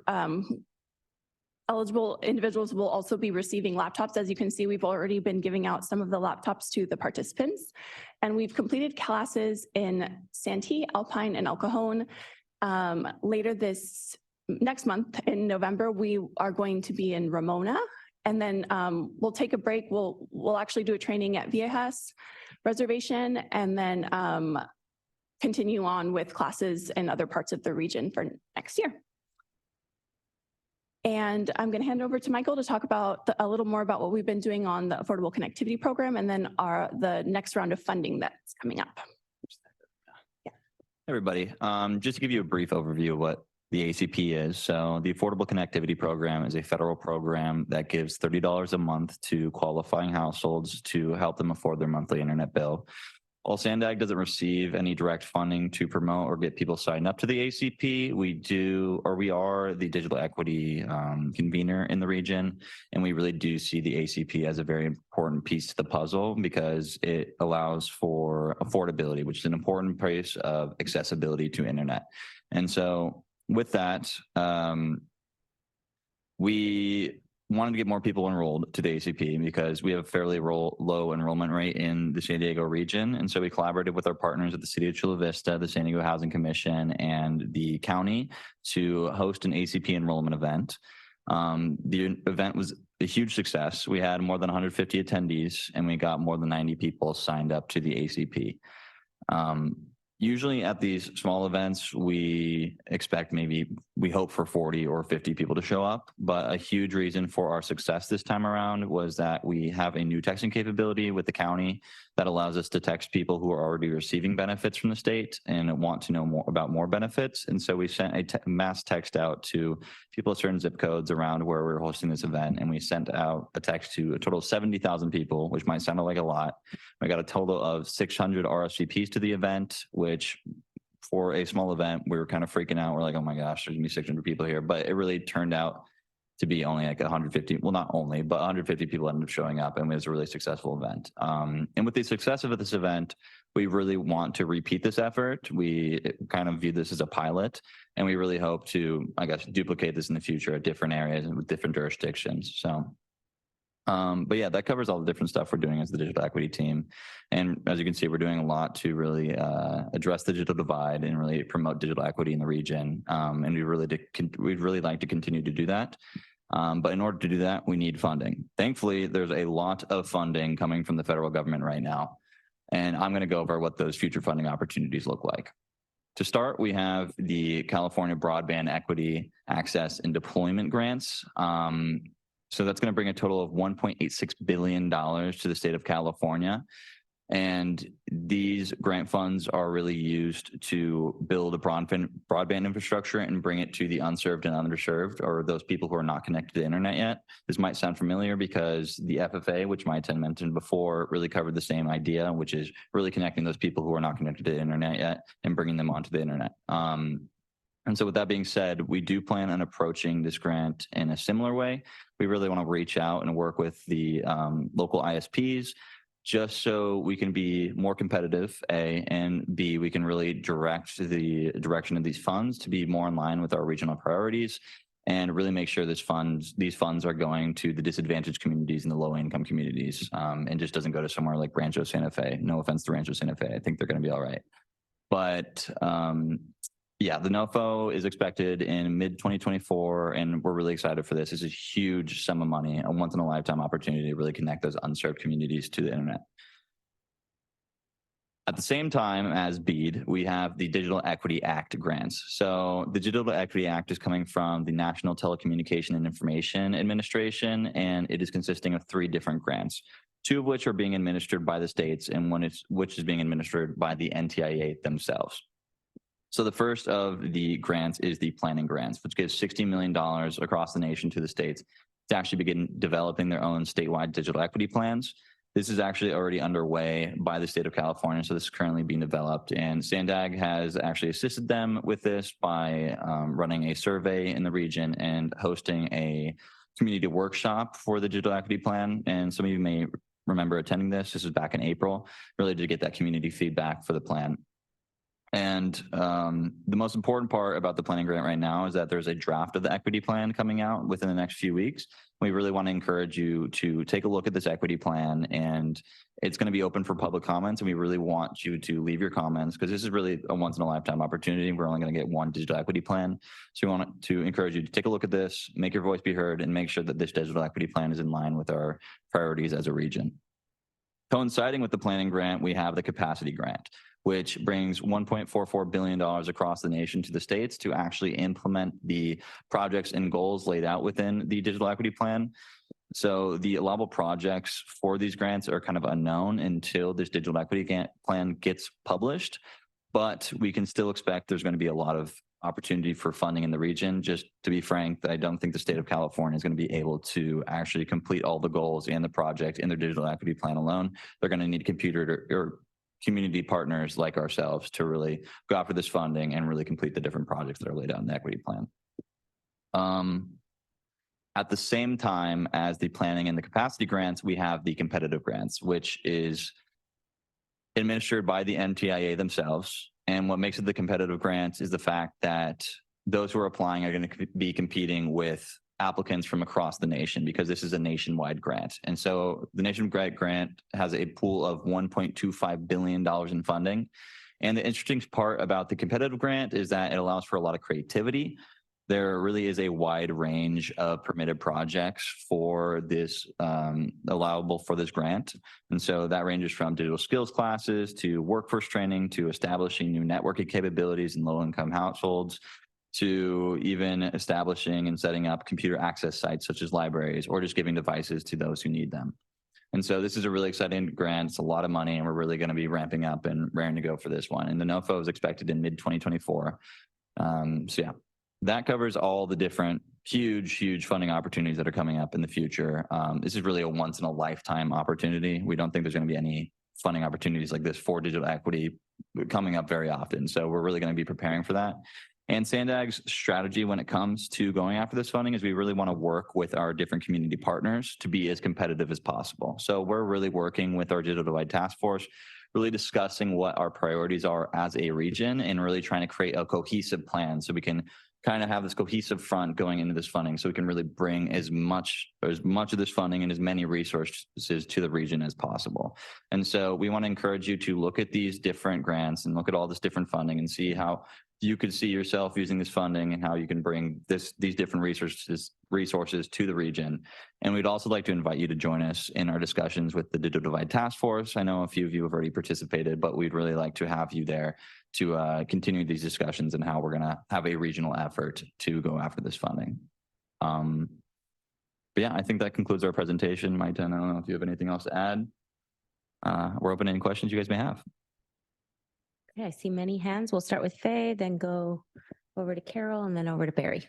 eligible individuals will also be receiving laptops. As you can see, we've already been giving out some of the laptops to the participants, and we've completed classes in Santee, Alpine, and El Cajon. Later next month in November, we are going to be in Ramona, and then we'll take a break. We'll actually do a training at Viejas Reservation, and then continue on with classes in other parts of the region for next year. And I'm going to hand over to Michael to talk about a little more about what we've been doing on the Affordable Connectivity Program, and then the next round of funding that's coming up. Hey everybody, just to give you a brief overview of what the ACP is. So the Affordable Connectivity Program is a federal program that gives $30 a month to qualifying households to help them afford their monthly internet bill. While SANDAG doesn't receive any direct funding to promote or get people signed up to the ACP, we are the digital equity convener in the region, and we really do see the ACP as a very important piece to the puzzle because it allows for affordability, which is an important piece of accessibility to internet. And so with that, we wanted to get more people enrolled to the ACP because we have a fairly low enrollment rate in the San Diego region. And so we collaborated with our partners at the City of Chula Vista, the San Diego Housing Commission, and the county to host an ACP enrollment event. The event was a huge success. We had more than 150 attendees, and we got more than 90 people signed up to the ACP. Usually at these small events, we hope for 40 or 50 people to show up, but a huge reason for our success this time around was that we have a new texting capability with the county that allows us to text people who are already receiving benefits from the state and want to know more about more benefits. And so we sent a mass text out to people at certain zip codes around where we're hosting this event. And we sent out a text to a total of 70,000 people, which might sound like a lot. We got a total of 600 RSVPs to the event, which for a small event, we were kind of freaking out. We're like, oh my gosh, there's gonna be 600 people here. But it really turned out to be only like 150, well, not only, but 150 people ended up showing up, and it was a really successful event. And with the success of this event, we really want to repeat this effort. We kind of view this as a pilot, and we really hope to, I guess, duplicate this in the future at different areas and with different jurisdictions. So, but yeah, that covers all the different stuff we're doing as the digital equity team. And as you can see, we're doing a lot to really address the digital divide and really promote digital equity in the region. And we'd really like to continue to do that. But in order to do that, we need funding. Thankfully, there's a lot of funding coming from the federal government right now. And I'm going to go over what those future funding opportunities look like. To start, we have the California Broadband Equity Access and Deployment Grants. So that's going to bring a total of $1.86 billion to the state of California. And these grant funds are really used to build a broadband infrastructure and bring it to the unserved and underserved, or those people who are not connected to the internet yet. This might sound familiar because the FFA, which my 10 mentioned before, really covered the same idea, which is really connecting those people who are not connected to the internet yet and bringing them onto the internet. And so with that being said, we do plan on approaching this grant in a similar way. We really want to reach out and work with the local ISPs just so we can be more competitive, A, and B, we can really direct the direction of these funds to be more in line with our regional priorities and really make sure these funds are going to the disadvantaged communities and the low income communities, and just doesn't go to somewhere like Rancho Santa Fe. No offense to Rancho Santa Fe. I think they're going to be all right. But yeah, the NOFO is expected in mid-2024, and we're really excited for this. It's a huge sum of money, a once-in-a-lifetime opportunity to really connect those unserved communities to the internet. At the same time as BEAD, we have the Digital Equity Act grants. So the Digital Equity Act is coming from the National Telecommunication and Information Administration, and it is consisting of 3 different grants, 2 of which are being administered by the states and which is being administered by the NTIA themselves. So the first of the grants is the planning grants, which gives $60 million across the nation to the states to actually begin developing their own statewide digital equity plans. This is actually already underway by the state of California, so this is currently being developed. And SANDAG has actually assisted them with this by running a survey in the region and hosting a community workshop for the digital equity plan. And some of you may remember attending this. This was back in April, really to get that community feedback for the plan. And the most important part about the planning grant right now is that there's a draft of the equity plan coming out within the next few weeks. We really want to encourage you to take a look at this equity plan, and it's going to be open for public comments. And we really want you to leave your comments because this is really a once in a lifetime opportunity. We're only going to get one digital equity plan. So we want to encourage you to take a look at this, make your voice be heard, and make sure that this digital equity plan is in line with our priorities as a region. Coinciding with the planning grant, we have the capacity grant, which brings $1.44 billion across the nation to the states to actually implement the projects and goals laid out within the digital equity plan. So the allowable projects for these grants are kind of unknown until this digital equity plan gets published, but we can still expect there's going to be a lot of opportunity for funding in the region. Just to be frank, I don't think the state of California is going to be able to actually complete all the goals and the project in their digital equity plan alone. They're going to need community partners like ourselves to really go after this funding and really complete the different projects that are laid out in the equity plan. At the same time as the planning and the capacity grants, we have the competitive grants, which is administered by the NTIA themselves. And what makes it the competitive grants is the fact that those who are applying are going to be competing with applicants from across the nation because this is a nationwide grant. And so the nationwide grant has a pool of $1.25 billion in funding. And the interesting part about the competitive grant is that it allows for a lot of creativity. there really is a wide range of permitted projects for this allowable for this grant. And so that ranges from digital skills classes to workforce training to establishing new networking capabilities in low-income households to even establishing and setting up computer access sites such as libraries or just giving devices to those who need them. And so this is a really exciting grant. It's a lot of money, and we're really going to be ramping up and raring to go for this one. And the NOFO is expected in mid-2024. So yeah, that covers all the different huge funding opportunities that are coming up in the future. This is really a once in a lifetime opportunity. We don't think there's going to be any funding opportunities like this for digital equity coming up very often. So we're really going to be preparing for that. And SANDAG's strategy when it comes to going after this funding is we really want to work with our different community partners to be as competitive as possible. So we're really working with our Digital Divide Task Force, really discussing what our priorities are as a region and really trying to create a cohesive plan so we can kind of have this cohesive front going into this funding so we can really bring as much of this funding and as many resources to the region as possible. And so we want to encourage you to look at these different grants and look at all this different funding and see how you could see yourself using this funding and how you can bring these different resources to the region. And we'd also like to invite you to join us in our discussions with the Digital Divide Task Force. I know a few of you have already participated, but we'd really like to have you there to continue these discussions and how we're going to have a regional effort to go after this funding. But yeah, I think that concludes our presentation. Maiten, I don't know if you have anything else to add. We're open to any questions you guys may have. Okay, I see many hands. We'll start with Faye, then go over to Carol, and then over to Barry.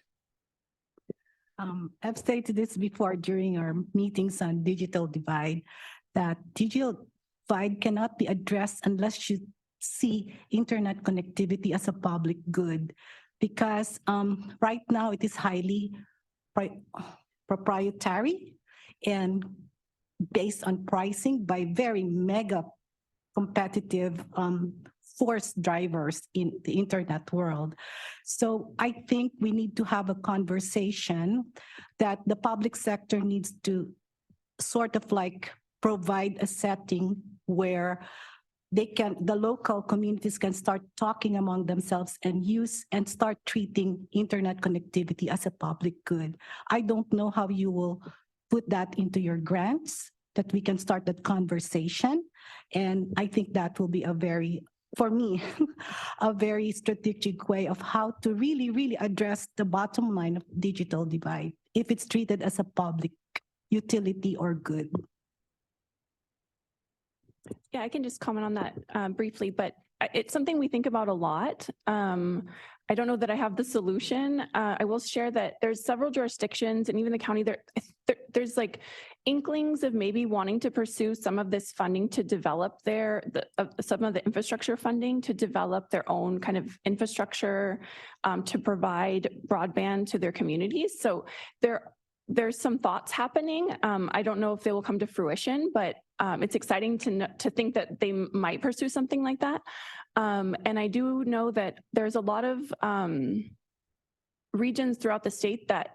I've stated this before during our meetings on digital divide, that digital divide cannot be addressed unless you see internet connectivity as a public good, because right now it is highly proprietary and based on pricing by very mega competitive force drivers in the internet world. So I think we need to have a conversation that the public sector needs to sort of like provide a setting where the local communities can start talking among themselves and start treating internet connectivity as a public good. I don't know how you will put that into your grants, that we can start that conversation. And I think that will be for me, a very strategic way of how to really address the bottom line of digital divide, if it's treated as a public utility or good. Yeah, I can just comment on that briefly, but it's something we think about a lot. I don't know that I have the solution. I will share that there's several jurisdictions and even the county there's like inklings of maybe wanting to pursue some of this funding to develop some of the infrastructure funding to develop their own kind of infrastructure to provide broadband to their communities. So there's some thoughts happening. I don't know if they will come to fruition, but it's exciting to think that they might pursue something like that. And I do know that there's a lot of regions throughout the state that,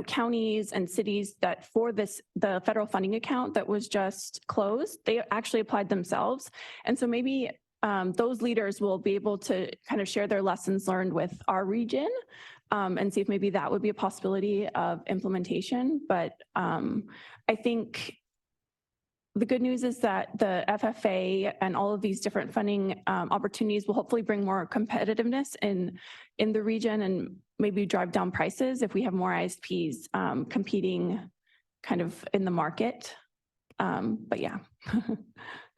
counties and cities that for the federal funding account that was just closed, they actually applied themselves. And so maybe those leaders will be able to kind of share their lessons learned with our region and see if maybe that would be a possibility of implementation. But I think the good news is that the FFA and all of these different funding opportunities will hopefully bring more competitiveness in the region and maybe drive down prices if we have more ISPs competing kind of in the market. But yeah, go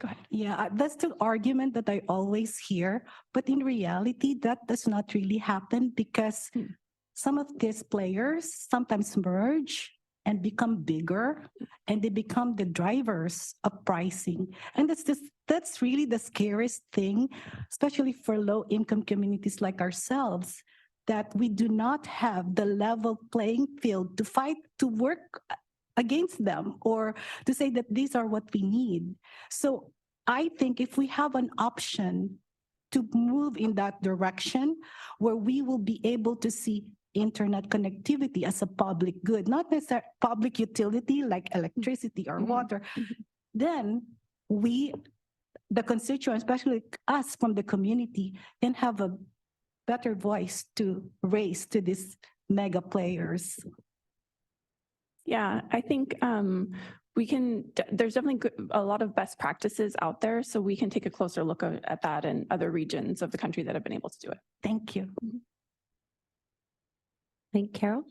ahead. Yeah, that's the argument that I always hear. But in reality, that does not really happen because some of these players sometimes merge and become bigger, and they become the drivers of pricing. And that's really the scariest thing, especially for low-income communities like ourselves, that we do not have the level playing field to fight, to work against them, or to say that these are what we need. So I think if we have an option to move in that direction, where we will be able to see internet connectivity as a public good, not necessarily public utility like electricity or water, then the constituents, especially us from the community, can have a better voice to raise to this mega players? Yeah, I think there's definitely a lot of best practices out there, so we can take a closer look at that in other regions of the country that have been able to do it. Thank you. Thank you, Carol.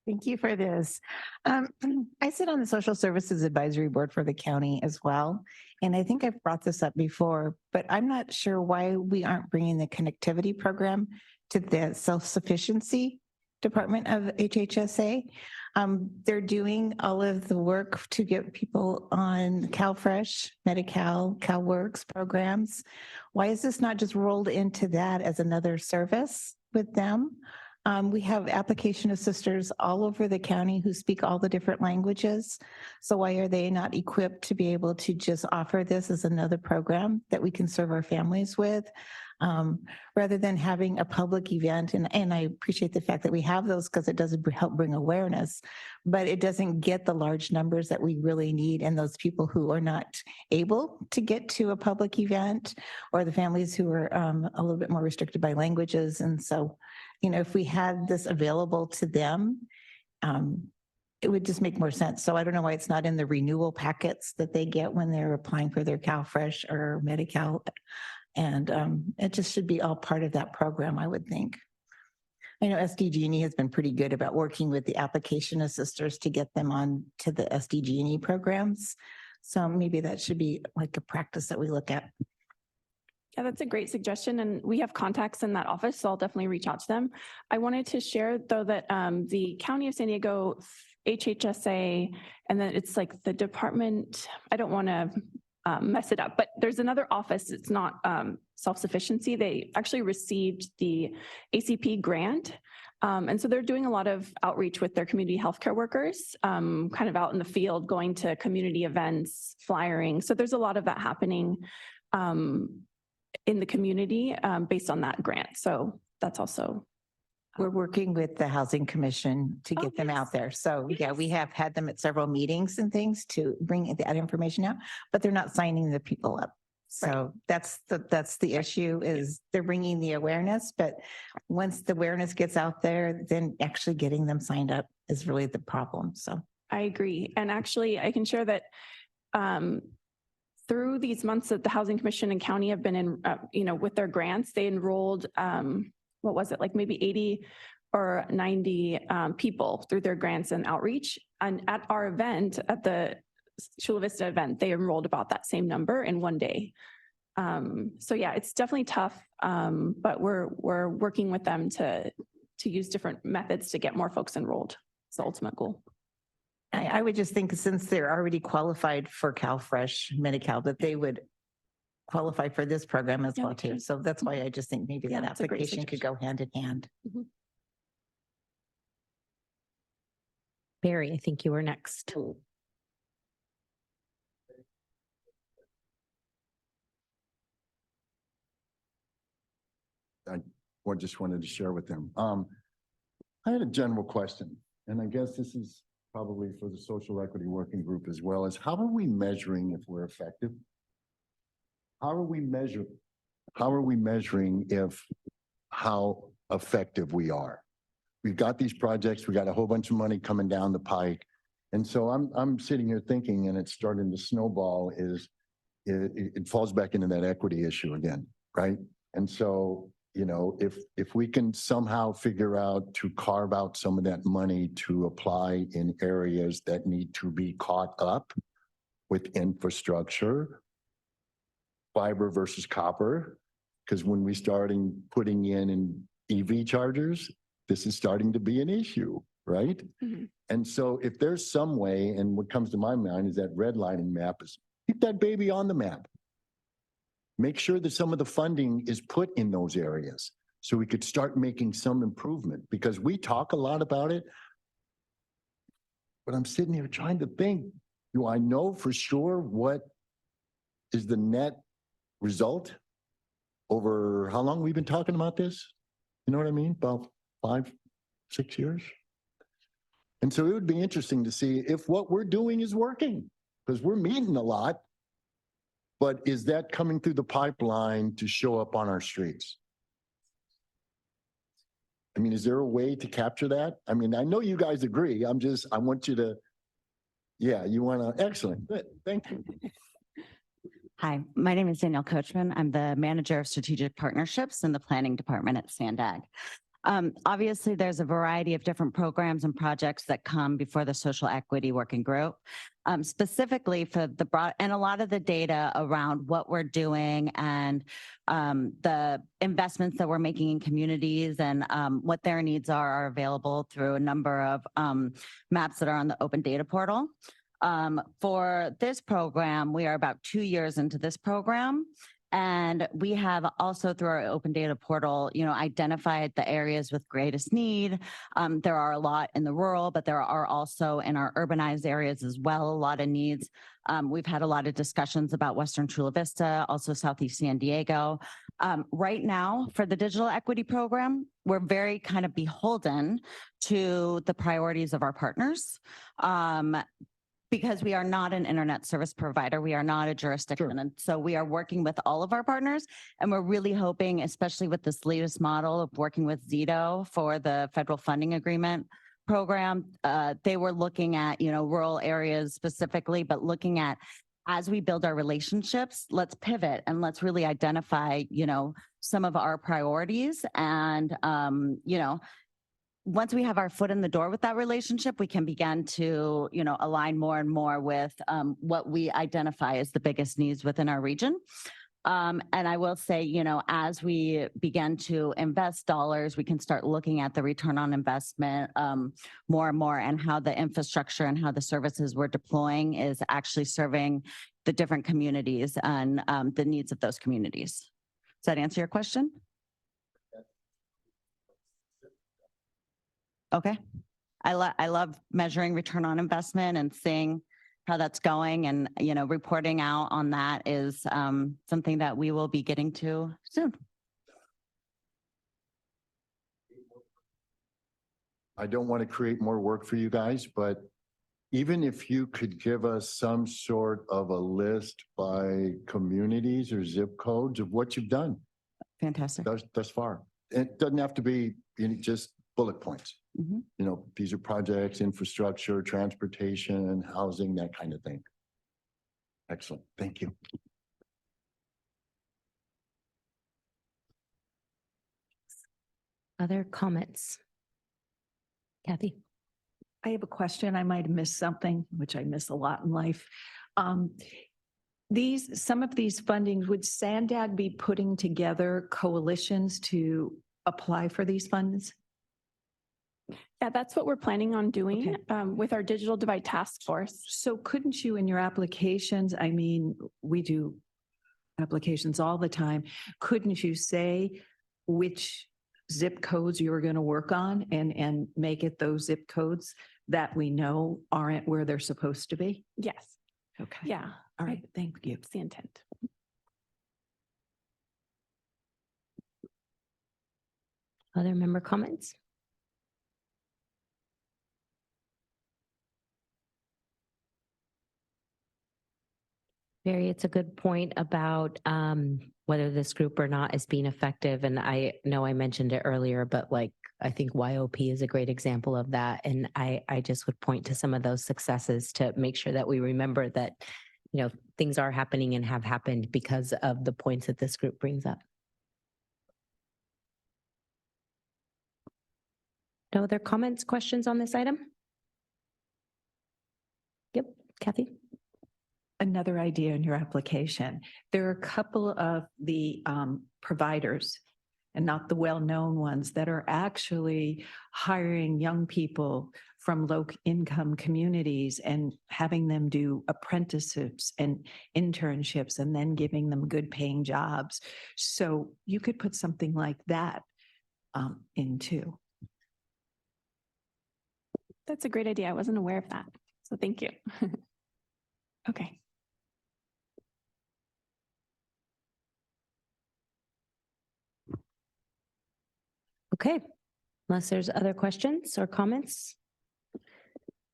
Thank you for this. I sit on the Social Services Advisory Board for the county as well. And I think I've brought this up before, but I'm not sure why we aren't bringing the connectivity program to the self-sufficiency department of HHSA. They're doing all of the work to get people on CalFresh, Medi-Cal, CalWorks programs. Why is this not just rolled into that as another service with them? We have application assisters all over the county who speak all the different languages. So why are they not equipped to be able to just offer this as another program that we can serve our families with? Rather than having a public event, and I appreciate the fact that we have those because it does help bring awareness, but it doesn't get the large numbers that we really need, and those people who are not able to get to a public event, or the families who are a little bit more restricted by languages. And so, you know, if we had this available to them, it would just make more sense. So I don't know why it's not in the renewal packets that they get when they're applying for their CalFresh or Medi-Cal. And it just should be all part of that program, I would think. I know SDG&E has been pretty good about working with the application assisters to get them on to the SDG&E programs. So maybe that should be like a practice that we look at. Yeah, that's a great suggestion. And we have contacts in that office, so I'll definitely reach out to them. I wanted to share, though, that the County of San Diego, HHSA, and then it's like the department, I don't want to mess it up, but there's another office. It's not self-sufficiency. They actually received the ACP grant. And so they're doing a lot of outreach with their community healthcare workers, kind of out in the field, going to community events, flyering. So there's a lot of that happening in the community based on that grant. So that's also. We're working with the Housing Commission to get them out there. So yeah, we have had them at several meetings and things to bring that information out, but they're not signing the people up. So that's the issue, is they're bringing the awareness, but once the awareness gets out there, then actually getting them signed up is really the problem. So I agree. And actually I can share that through these months that the Housing Commission and county have been in, with their grants, they enrolled, what was it, like maybe 80 or 90 people through their grants and outreach. And at our event, at the Chula Vista event, they enrolled about that same number in one day. So yeah, it's definitely tough, but we're working with them to use different methods to get more folks enrolled. It's the ultimate goal. I would just think, since they're already qualified for CalFresh, Medi-Cal, that they would qualify for this program as well too. So that's why I just think maybe that application could go hand in hand. Barry, I think you were next. I just wanted to share with them. I had a general question, and I guess this is probably for the social equity working group as well, is how are we measuring if we're effective? How are we measuring how effective we are? We've got these projects, we got a whole bunch of money coming down the pike. And so I'm sitting here thinking, and it's starting to snowball, it falls back into that equity issue again, right? And so, you know, if we can somehow figure out to carve out some of that money to apply in areas that need to be caught up with infrastructure, fiber versus copper, because when we starting putting in EV chargers, this is starting to be an issue, right? Mm-hmm. And so if there's some way, and what comes to my mind is that redlining map, is keep that baby on the map. Make sure that some of the funding is put in those areas so we could start making some improvement, because we talk a lot about it, but I'm sitting here trying to think, do I know for sure what is the net result over how long we've been talking about this? You know what I mean? About 5, 6 years. And so it would be interesting to see if what we're doing is working, because we're meeting a lot, but is that coming through the pipeline to show up on our streets? I mean, is there a way to capture that? I mean, I know you guys agree. I want you to, yeah, you want to, excellent. Good. Thank you. Hi, my name is Danielle Coachman. I'm the Manager of Strategic Partnerships in the Planning Department at SANDAG. Obviously, there's a variety of different programs and projects that come before the Social Equity Working Group. Specifically for the broad, and a lot of the data around what we're doing and the investments that we're making in communities and what their needs are available through a number of maps that are on the open data portal. For this program, we are about 2 years into this program. And we have also through our open data portal, identified the areas with greatest need. There are a lot in the rural, but there are also in our urbanized areas as well, a lot of needs. We've had a lot of discussions about Western Chula Vista, also Southeast San Diego. Right now for the digital equity program, we're very kind of beholden to the priorities of our partners. Because we are not an internet service provider, we are not a jurisdiction. Sure. And so we are working with all of our partners, and we're really hoping, especially with this latest model of working with Zito for the federal funding agreement program, they were looking at, rural areas specifically, but looking at, as we build our relationships, let's pivot and let's really identify, some of our priorities and, once we have our foot in the door with that relationship, we can begin to, align more and more with what we identify as the biggest needs within our region. And I will say, as we begin to invest dollars, we can start looking at the return on investment more and more, and how the infrastructure and how the services we're deploying is actually serving the different communities and the needs of those communities. Does that answer your question? Okay. I love measuring return on investment and seeing how that's going, and, reporting out on that is something that we will be getting to soon. I don't want to create more work for you guys, but even if you could give us some sort of a list by communities or zip codes of what you've done. Fantastic. Thus far. It doesn't have to be just bullet points. Mm-hmm. These are projects, infrastructure, transportation, housing, that kind of thing. Excellent. Thank you. Other comments? Kathy? I have a question. I might have missed something, which I miss a lot in life. Some of these fundings, would SANDAG be putting together coalitions to apply for these funds? Yeah, that's what we're planning on doing with our Digital Divide Task Force. So couldn't you in your applications, I mean, we do applications all the time, couldn't you say which zip codes you were going to work on and make it those zip codes that we know aren't where they're supposed to be? Yes. Okay. Yeah. All right. Thank you. It's the intent. Other member comments? Barry, it's a good point about whether this group or not is being effective. And I know I mentioned it earlier, but I think YOP is a great example of that. And I just would point to some of those successes to make sure that we remember that, things are happening and have happened because of the points that this group brings up. No other comments, questions on this item? Yep, Kathy? Another idea in your application. There are a couple of the providers, and not the well-known ones, that are actually hiring young people from low-income communities and having them do apprenticeships and internships and then giving them good paying jobs. So you could put something like that in too. That's a great idea. I wasn't aware of that. So thank you. Okay. Okay, unless there's other questions or comments,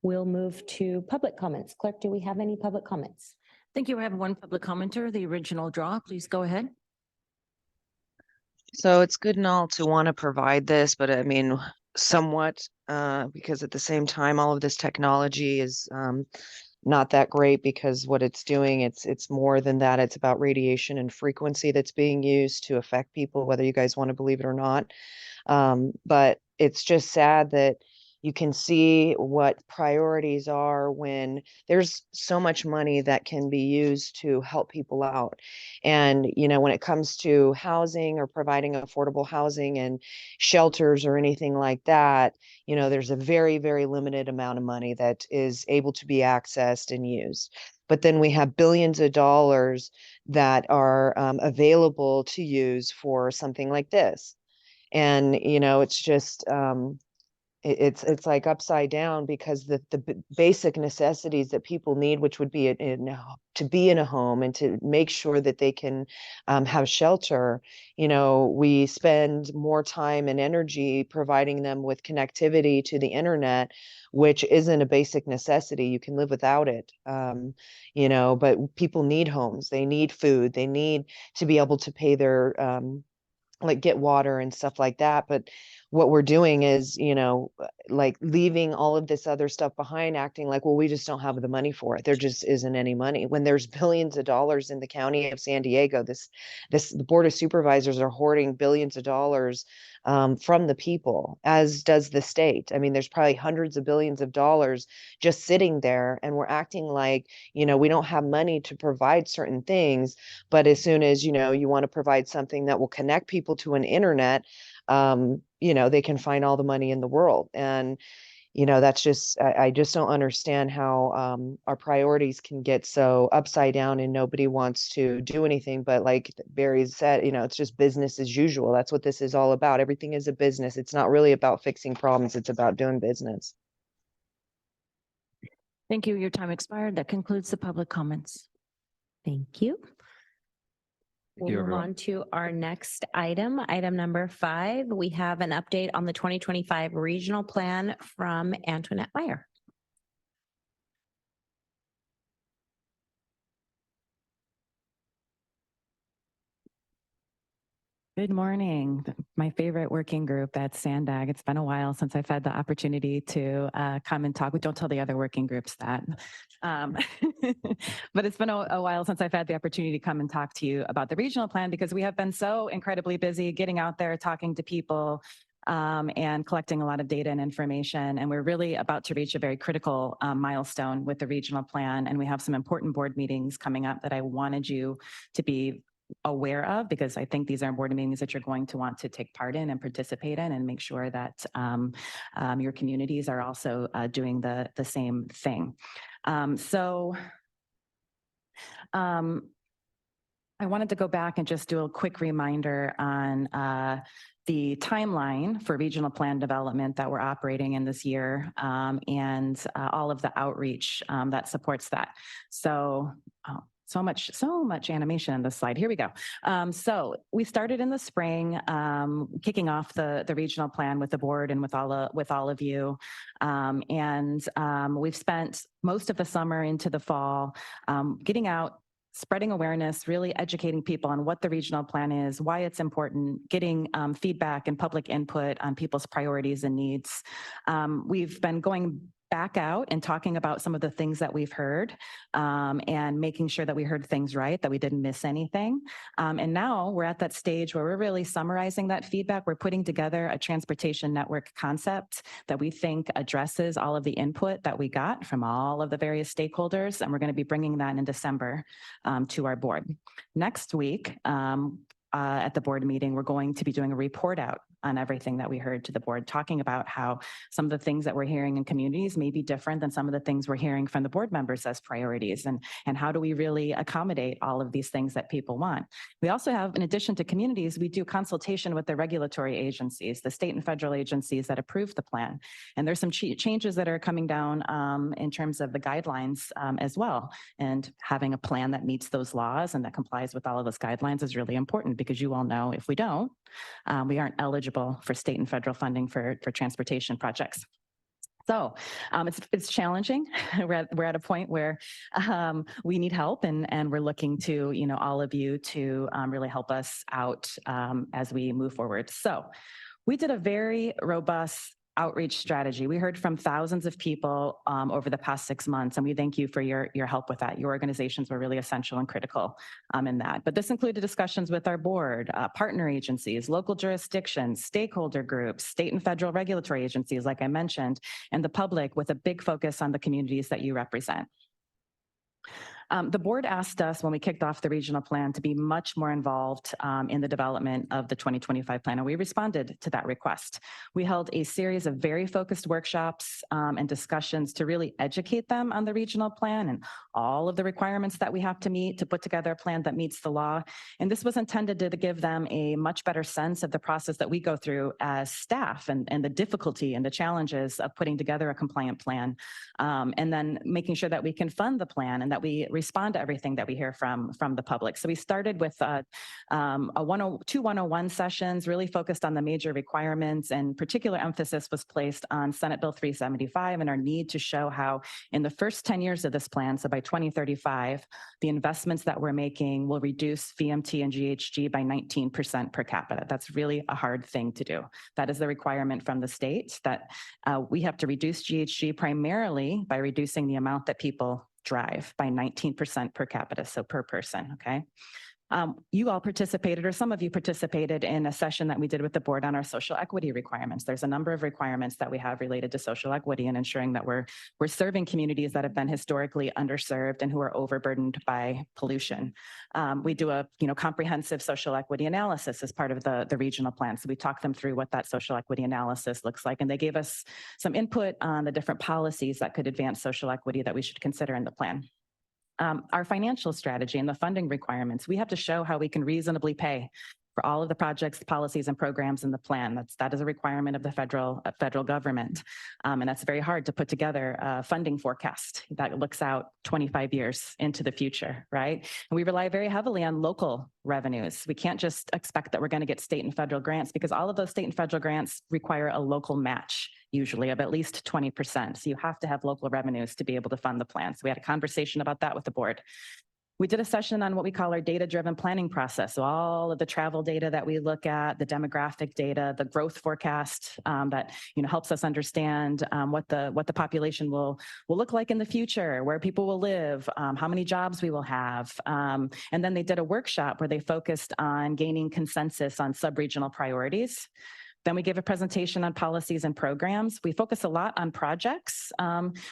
we'll move to public comments. Clerk, do we have any public comments? Thank you. I have one public commenter, the original draw. Please go ahead. So it's good and all to want to provide this, but I mean, somewhat, because at the same time, all of this technology is not that great because what it's doing, it's more than that. It's about radiation and frequency that's being used to affect people, whether you guys want to believe it or not. But it's just sad that you can see what priorities are when there's so much money that can be used to help people out. And, you know, when it comes to housing or providing affordable housing and shelters or anything like that, you know, there's a very, very limited amount of money that is able to be accessed and used. But then we have billions of dollars that are available to use for something like this. And, you know, it's just, it's like upside down because the basic necessities that people need, which would be to be in a home and to make sure that they can have shelter, you know, we spend more time and energy providing them with connectivity to the internet, which isn't a basic necessity. You can live without it, you know, but people need homes, they need food, they need to be able to pay their like get water and stuff like that. But what we're doing is, you know, like leaving all of this other stuff behind, acting like, well, we just don't have the money for it. There just isn't any money when there's billions of dollars in the county of San Diego. The Board of Supervisors are hoarding billions of dollars from the people, as does the state. I mean, there's probably hundreds of billions of dollars just sitting there, and we're acting like, you know, we don't have money to provide certain things. But as soon as, you know, you want to provide something that will connect people to an internet, you know, they can find all the money in the world. And, you know, that's just, I just don't understand how our priorities can get so upside down and nobody wants to do anything. But like Barry said, you know, it's just business as usual. That's what this is all about. Everything is a business. It's not really about fixing problems. It's about doing business. Thank you. Your time expired. That concludes the public comments. Thank you. We'll you, move everyone. on to our next item, item number 5. We have an update on the 2025 regional plan from Antoinette Meyer. Good morning. My favorite working group at SANDAG. It's been a while since I've had the opportunity to come and talk. We don't tell the other working groups that. But it's been a while since I've had the opportunity to come and talk to you about the regional plan because we have been so incredibly busy getting out there, talking to people, and collecting a lot of data and information. And we're really about to reach a very critical milestone with the regional plan. And we have some important board meetings coming up that I wanted you to be aware of, because I think these are board meetings that you're going to want to take part in and participate in and make sure that your communities are also doing the same thing. I wanted to go back and just do a quick reminder on the timeline for regional plan development that we're operating in this year, and all of the outreach that supports that. So much animation on this slide. Here we go. So we started in the spring, kicking off the regional plan with the board and with all of you. We've spent most of the summer into the fall getting out, spreading awareness, really educating people on what the regional plan is, why it's important, getting feedback and public input on people's priorities and needs. We've been going back out and talking about some of the things that we've heard, and making sure that we heard things right, that we didn't miss anything. And now we're at that stage where we're really summarizing that feedback. We're putting together a transportation network concept that we think addresses all of the input that we got from all of the various stakeholders. And we're going to be bringing that in December to our board. Next week, at the board meeting, we're going to be doing a report out on everything that we heard to the board, talking about how some of the things that we're hearing in communities may be different than some of the things we're hearing from the board members as priorities, and how do we really accommodate all of these things that people want. We also have, in addition to communities, we do consultation with the regulatory agencies, the state and federal agencies that approve the plan. And there's some changes that are coming down in terms of the guidelines as well. And having a plan that meets those laws and that complies with all of those guidelines is really important, because you all know if we don't, we aren't eligible for state and federal funding for transportation projects. So it's challenging. We're at a point where we need help, and we're looking to all of you to really help us out as we move forward. So we did a very robust outreach strategy. We heard from thousands of people over the past 6 months, and we thank you for your help with that. Your organizations were really essential and critical in that. But this included discussions with our board, partner agencies, local jurisdictions, stakeholder groups, state and federal regulatory agencies, like I mentioned, and the public, with a big focus on the communities that you represent. The board asked us when we kicked off the regional plan to be much more involved in the development of the 2025 plan, and we responded to that request. We held a series of very focused workshops and discussions to really educate them on the regional plan and all of the requirements that we have to meet to put together a plan that meets the law. And this was intended to give them a much better sense of the process that we go through as staff, and the difficulty and the challenges of putting together a compliant plan, and then making sure that we can fund the plan and that we respond to everything that we hear from the public. So we started with two 101 sessions, really focused on the major requirements, and particular emphasis was placed on Senate Bill 375 and our need to show how in the first 10 years of this plan, so by 2035, the investments that we're making will reduce VMT and GHG by 19% per capita. That's really a hard thing to do. That is the requirement from the state, that we have to reduce GHG primarily by reducing the amount that people drive by 19% per capita, so per person, okay? You all participated, or some of you participated in a session that we did with the board on our social equity requirements. There's a number of requirements that we have related to social equity and ensuring that we're serving communities that have been historically underserved and who are overburdened by pollution. We do a comprehensive social equity analysis as part of the regional plan. So we talked them through what that social equity analysis looks like, and they gave us some input on the different policies that could advance social equity that we should consider in the plan. Our financial strategy and the funding requirements, we have to show how we can reasonably pay for all of the projects, policies, and programs in the plan. That is a requirement of the federal government. And that's very hard to put together a funding forecast that looks out 25 years into the future, right? And we rely very heavily on local revenues. We can't just expect that we're going to get state and federal grants, because all of those state and federal grants require a local match, usually of at least 20%. So you have to have local revenues to be able to fund the plan. So we had a conversation about that with the board. We did a session on what we call our data-driven planning process. So all of the travel data that we look at, the demographic data, the growth forecast that helps us understand what the population will look like in the future, where people will live, how many jobs we will have. And then they did a workshop where they focused on gaining consensus on sub-regional priorities. Then we gave a presentation on policies and programs. We focus a lot on projects,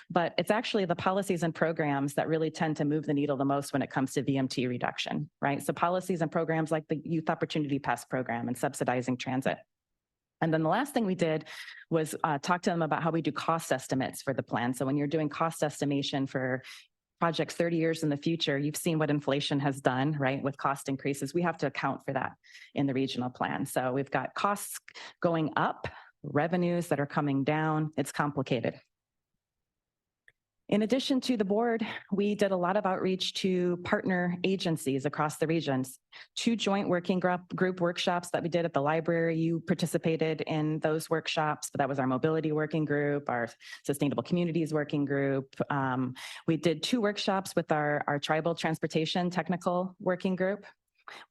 but it's actually the policies and programs that really tend to move the needle the most when it comes to VMT reduction, right? So policies and programs like the Youth Opportunity Pass program and subsidizing transit. And then the last thing we did was talk to them about how we do cost estimates for the plan. So when you're doing cost estimation for projects 30 years in the future, you've seen what inflation has done, right? With cost increases, we have to account for that in the regional plan. So we've got costs going up, revenues that are coming down. It's complicated. In addition to the board, we did a lot of outreach to partner agencies across the regions. 2 joint working group workshops that we did at the library. You participated in those workshops, but that was our mobility working group, our sustainable communities working group. We did 2 workshops with our tribal transportation technical working group.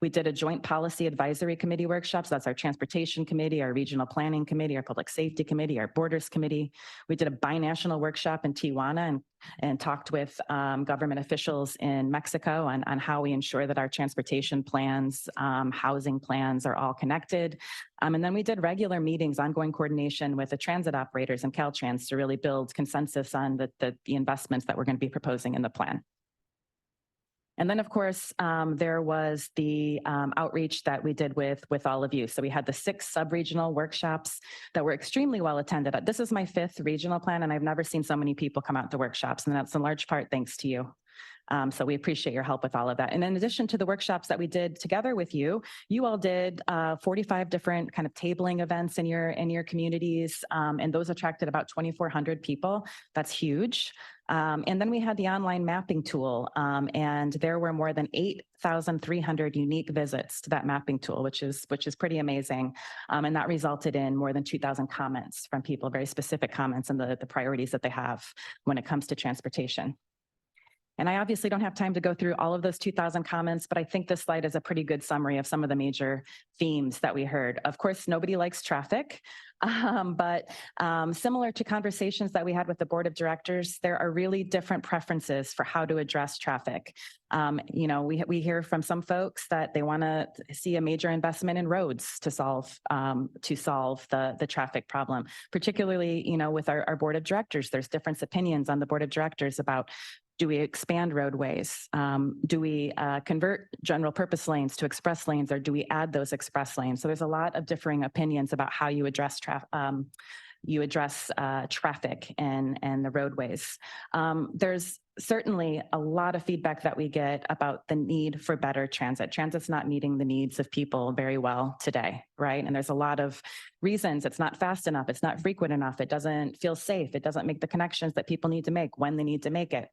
We did a joint policy advisory committee workshops. That's our transportation committee, our regional planning committee, our public safety committee, our borders committee. We did a binational workshop in Tijuana and talked with government officials in Mexico on how we ensure that our transportation plans, housing plans are all connected. And then we did regular meetings, ongoing coordination with the transit operators and Caltrans to really build consensus on the investments that we're going to be proposing in the plan. And then, of course, there was the outreach that we did with all of you. So we had the 6 sub-regional workshops that were extremely well attended. This is my 5th regional plan, and I've never seen so many people come out to workshops, and that's in large part thanks to you. So we appreciate your help with all of that. And in addition to the workshops that we did together with you, you all did 45 different kind of tabling events in your communities, and those attracted about 2,400 people. That's huge. And then we had the online mapping tool, and there were more than 8,300 unique visits to that mapping tool, which is pretty amazing. And that resulted in more than 2,000 comments from people, very specific comments on the priorities that they have when it comes to transportation. And I obviously don't have time to go through all of those 2,000 comments, but I think this slide is a pretty good summary of some of the major themes that we heard. Of course, nobody likes traffic, but similar to conversations that we had with the board of directors, there are really different preferences for how to address traffic. You know, we hear from some folks that they want to see a major investment in roads to solve the traffic problem. Particularly, you know, with our board of directors, there's different opinions on the board of directors about, do we expand roadways? Do we convert general purpose lanes to express lanes, or do we add those express lanes? So there's a lot of differing opinions about how you address traffic and the roadways. There's certainly a lot of feedback that we get about the need for better transit. Transit's not meeting the needs of people very well today, right? And there's a lot of reasons. It's not fast enough. It's not frequent enough. It doesn't feel safe. It doesn't make the connections that people need to make when they need to make it.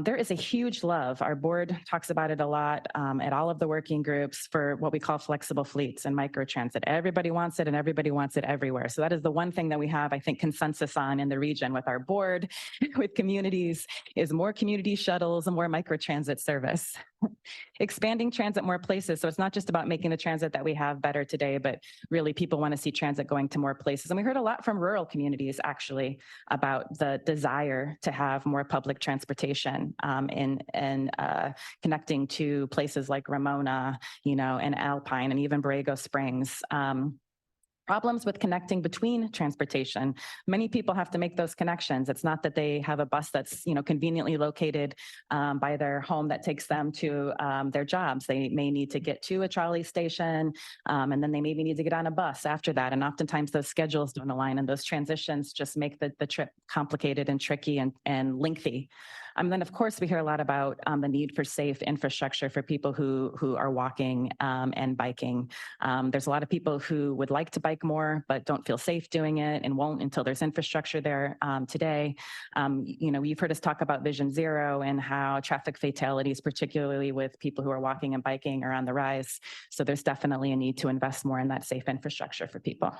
There is a huge love. Our board talks about it a lot at all of the working groups for what we call flexible fleets and microtransit. Everybody wants it and everybody wants it everywhere. So that is the one thing that we have, I think, consensus on in the region with our board, with communities, is more community shuttles and more microtransit service. Expanding transit more places. So it's not just about making the transit that we have better today, but really people want to see transit going to more places. And we heard a lot from rural communities actually about the desire to have more public transportation in connecting to places like Ramona, you know, and Alpine and even Borrego Springs. Problems with connecting between transportation. Many people have to make those connections. It's not that they have a bus that's, you know, conveniently located by their home that takes them to their jobs. They may need to get to a trolley station, and then they maybe need to get on a bus after that. And oftentimes those schedules don't align, and those transitions just make the trip complicated and tricky and lengthy. Then, of course, we hear a lot about the need for safe infrastructure for people who are walking and biking. There's a lot of people who would like to bike more, but don't feel safe doing it and won't until there's infrastructure there today. You know, you've heard us talk about Vision Zero and how traffic fatalities, particularly with people who are walking and biking, are on the rise. So there's definitely a need to invest more in that safe infrastructure for people.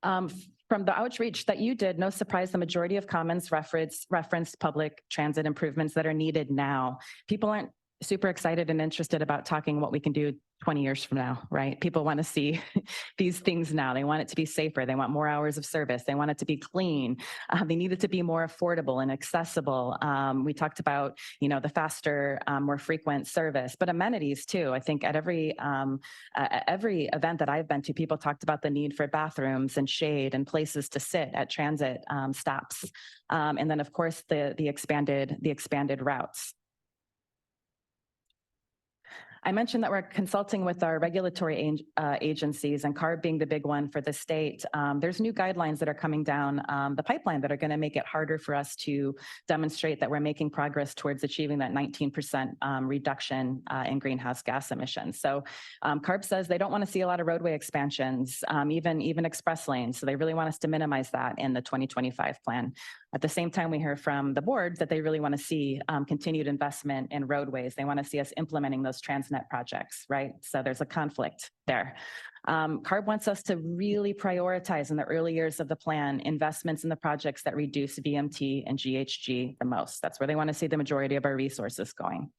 From the outreach that you did, no surprise, the majority of comments referenced public transit improvements that are needed now. People aren't super excited and interested about talking what we can do 20 years from now, right? People want to see these things now. They want it to be safer. They want more hours of service. They want it to be clean. They need it to be more affordable and accessible. We talked about, you know, the faster, more frequent service, but amenities too. I think at every event that I've been to, people talked about the need for bathrooms and shade and places to sit at transit stops. And then of course, the expanded routes. I mentioned that we're consulting with our regulatory agencies, and CARB being the big one for the state. There's new guidelines that are coming down the pipeline that are going to make it harder for us to demonstrate that we're making progress towards achieving that 19% reduction in greenhouse gas emissions. So CARB says they don't want to see a lot of roadway expansions, even express lanes. So they really want us to minimize that in the 2025 plan. At the same time, we hear from the board that they really want to see continued investment in roadways. They want to see us implementing those Transnet projects, right? So there's a conflict there. CARB wants us to really prioritize in the early years of the plan investments in the projects that reduce VMT and GHG the most. That's where they want to see the majority of our resources going.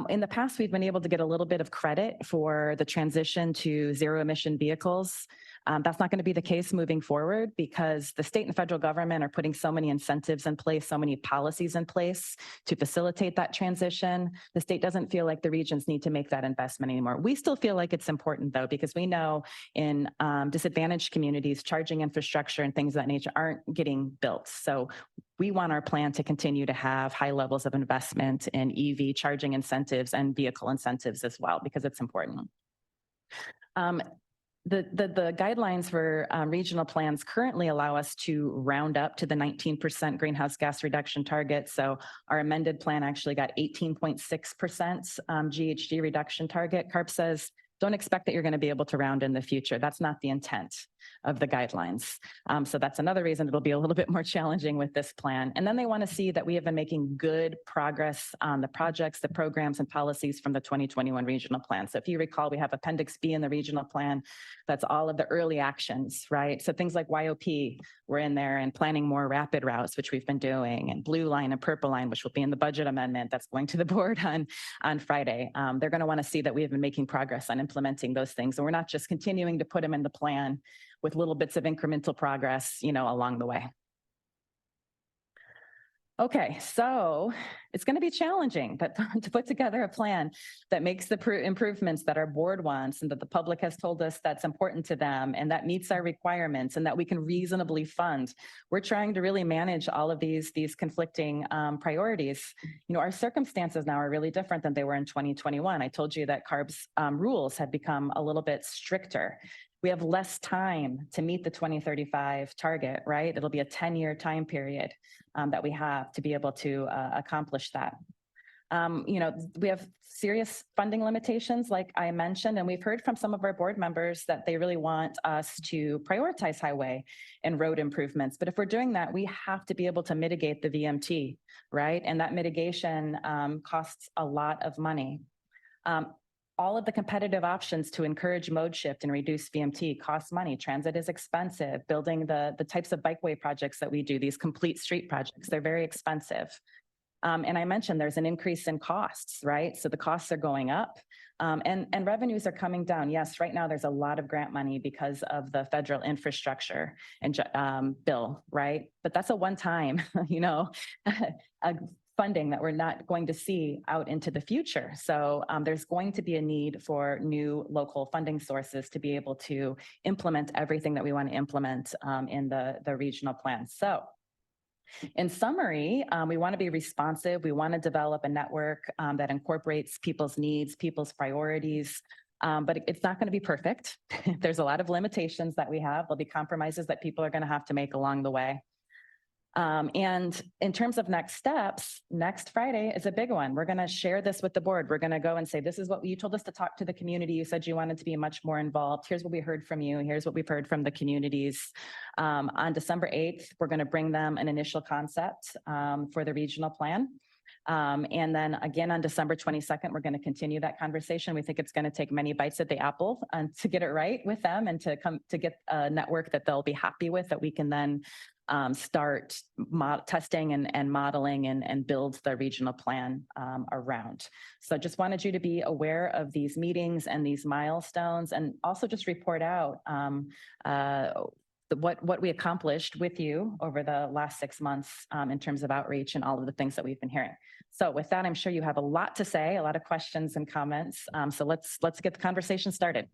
In the past, we've been able to get a little bit of credit for the transition to zero emission vehicles. That's not going to be the case moving forward because the state and federal government are putting so many incentives in place, so many policies in place to facilitate that transition. The state doesn't feel like the regions need to make that investment anymore. We still feel like it's important though, because we know in disadvantaged communities, charging infrastructure and things of that nature aren't getting built. So we want our plan to continue to have high levels of investment in EV charging incentives and vehicle incentives as well, because it's important. the guidelines for regional plans currently allow us to round up to the 19% greenhouse gas reduction target. So our amended plan actually got 18.6% GHG reduction target. CARB says, don't expect that you're going to be able to round in the future. That's not the intent of the guidelines. So that's another reason it'll be a little bit more challenging with this plan. And then they want to see that we have been making good progress on the projects, the programs and policies from the 2021 regional plan. So if you recall, we have Appendix B in the regional plan. That's all of the early actions, right? So things like YOP were in there and planning more rapid routes, which we've been doing, and blue line and purple line, which will be in the budget amendment that's going to the board on Friday. They're going to want to see that we have been making progress on implementing those things. And we're not just continuing to put them in the plan with little bits of incremental progress, along the way. Okay, so it's going to be challenging to put together a plan that makes the improvements that our board wants and that the public has told us that's important to them and that meets our requirements and that we can reasonably fund. We're trying to really manage all of these conflicting priorities. Our circumstances now are really different than they were in 2021. I told you that CARB's rules have become a little bit stricter. We have less time to meet the 2035 target, right? It'll be a 10-year time period that we have to be able to accomplish that. We have serious funding limitations, like I mentioned, and we've heard from some of our board members that they really want us to prioritize highway and road improvements. But if we're doing that, we have to be able to mitigate the VMT, right? And that mitigation costs a lot of money. All of the competitive options to encourage mode shift and reduce VMT cost money. Transit is expensive. Building the types of bikeway projects that we do, these complete street projects, they're very expensive. And I mentioned there's an increase in costs, right? So the costs are going up and revenues are coming down. Yes, right now there's a lot of grant money because of the federal infrastructure and bill, right? But that's a one-time, funding that we're not going to see out into the future. So there's going to be a need for new local funding sources to be able to implement everything that we want to implement in the regional plan. So in summary, we want to be responsive. We want to develop a network that incorporates people's needs, people's priorities, but it's not going to be perfect. There's a lot of limitations that we have. There'll be compromises that people are going to have to make along the way. And in terms of next steps, next Friday is a big one. We're going to share this with the board. We're going to go and say, this is what you told us to talk to the community. You said you wanted to be much more involved. Here's what we heard from you. Here's what we've heard from the communities. On December 8th, we're going to bring them an initial concept for the regional plan. And then again, on December 22nd, we're going to continue that conversation. We think it's going to take many bites at the apple to get it right with them and to get a network that they'll be happy with, that we can then start testing and modeling and build the regional plan around. So I just wanted you to be aware of these meetings and these milestones, and also just report out what we accomplished with you over the last 6 months in terms of outreach and all of the things that we've been hearing. So with that, I'm sure you have a lot to say, a lot of questions and comments. So let's get the conversation started.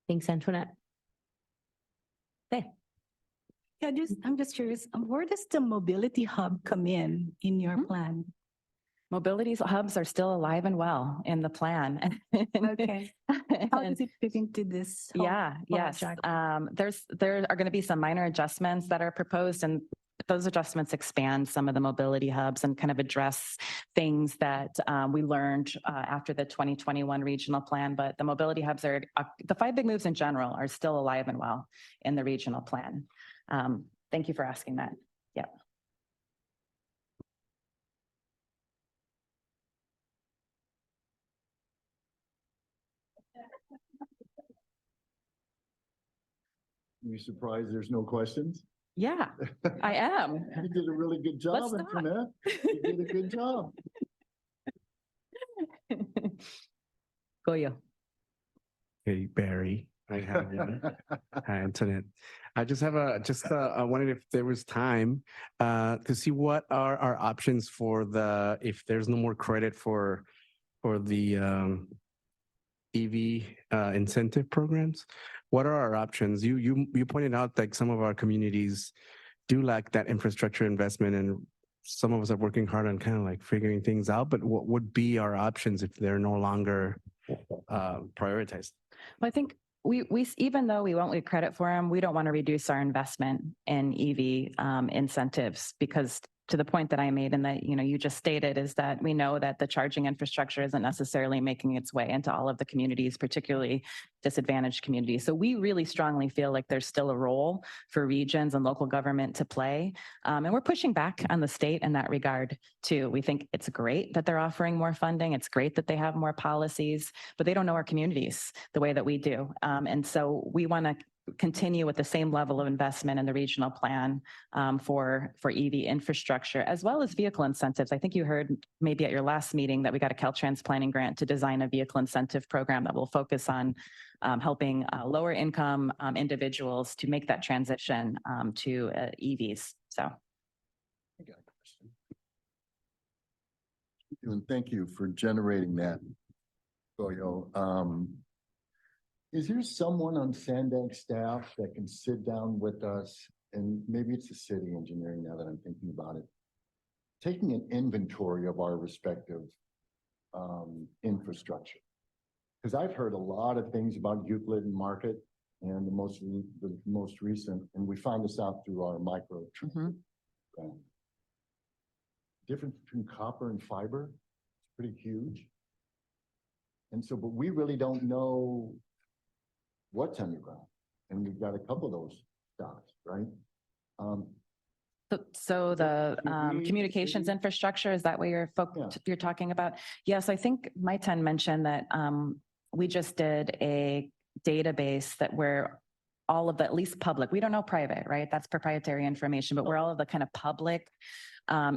Thanks, Antoinette. Okay. Yeah, I'm just curious, where does the mobility hub come in your plan? Mobility hubs are still alive and well in the plan. Okay. How does it fit into this? Yes. There are going to be some minor adjustments that are proposed, and those adjustments expand some of the mobility hubs and kind of address things that we learned after the 2021 regional plan. But the mobility hubs the 5 big moves in general are still alive and well in the regional plan. Thank you for asking that. Yeah. You surprised there's no questions? Yeah, I am. You did a really good job, Antoinette. You did a good job. Goyo. Hey, Barry. I have one. Hi, Antoinette. I just have I wondered if there was time to see what are our options for if there's no more credit for the EV incentive programs. What are our options? You pointed out that some of our communities do lack that infrastructure investment, and some of us are working hard on kind of like figuring things out, but what would be our options if they're no longer prioritized? Well, I think even though we won't get credit for them, we don't want to reduce our investment in EV incentives, because to the point that I made and that, you just stated, is that we know that the charging infrastructure isn't necessarily making its way into all of the communities, particularly disadvantaged communities. So we really strongly feel like there's still a role for regions and local government to play. And we're pushing back on the state in that regard too. We think it's great that they're offering more funding. It's great that they have more policies, but they don't know our communities the way that we do. And so we want to continue with the same level of investment in the regional plan for EV infrastructure, as well as vehicle incentives. I think you heard maybe at your last meeting that we got a Caltrans planning grant to design a vehicle incentive program that will focus on helping lower income individuals to make that transition to EVs. So. I got a question. And thank you for generating that. Is there someone on SANDAG staff that can sit down with us, and maybe it's the city engineering now that I'm thinking about it, taking an inventory of our respective infrastructure? Because I've heard a lot of things about Euclid and Market and the most recent, and we found this out through our micro. Difference between copper and fiber is pretty huge. And so, but we really don't know what's underground, and we've got a couple of those dots, right? So the communications infrastructure, is that what you're talking about? Yes, I think Maitan mentioned that we just did a database that where all of the, at least public, we don't know private, right? That's proprietary information, but where all of the kind of public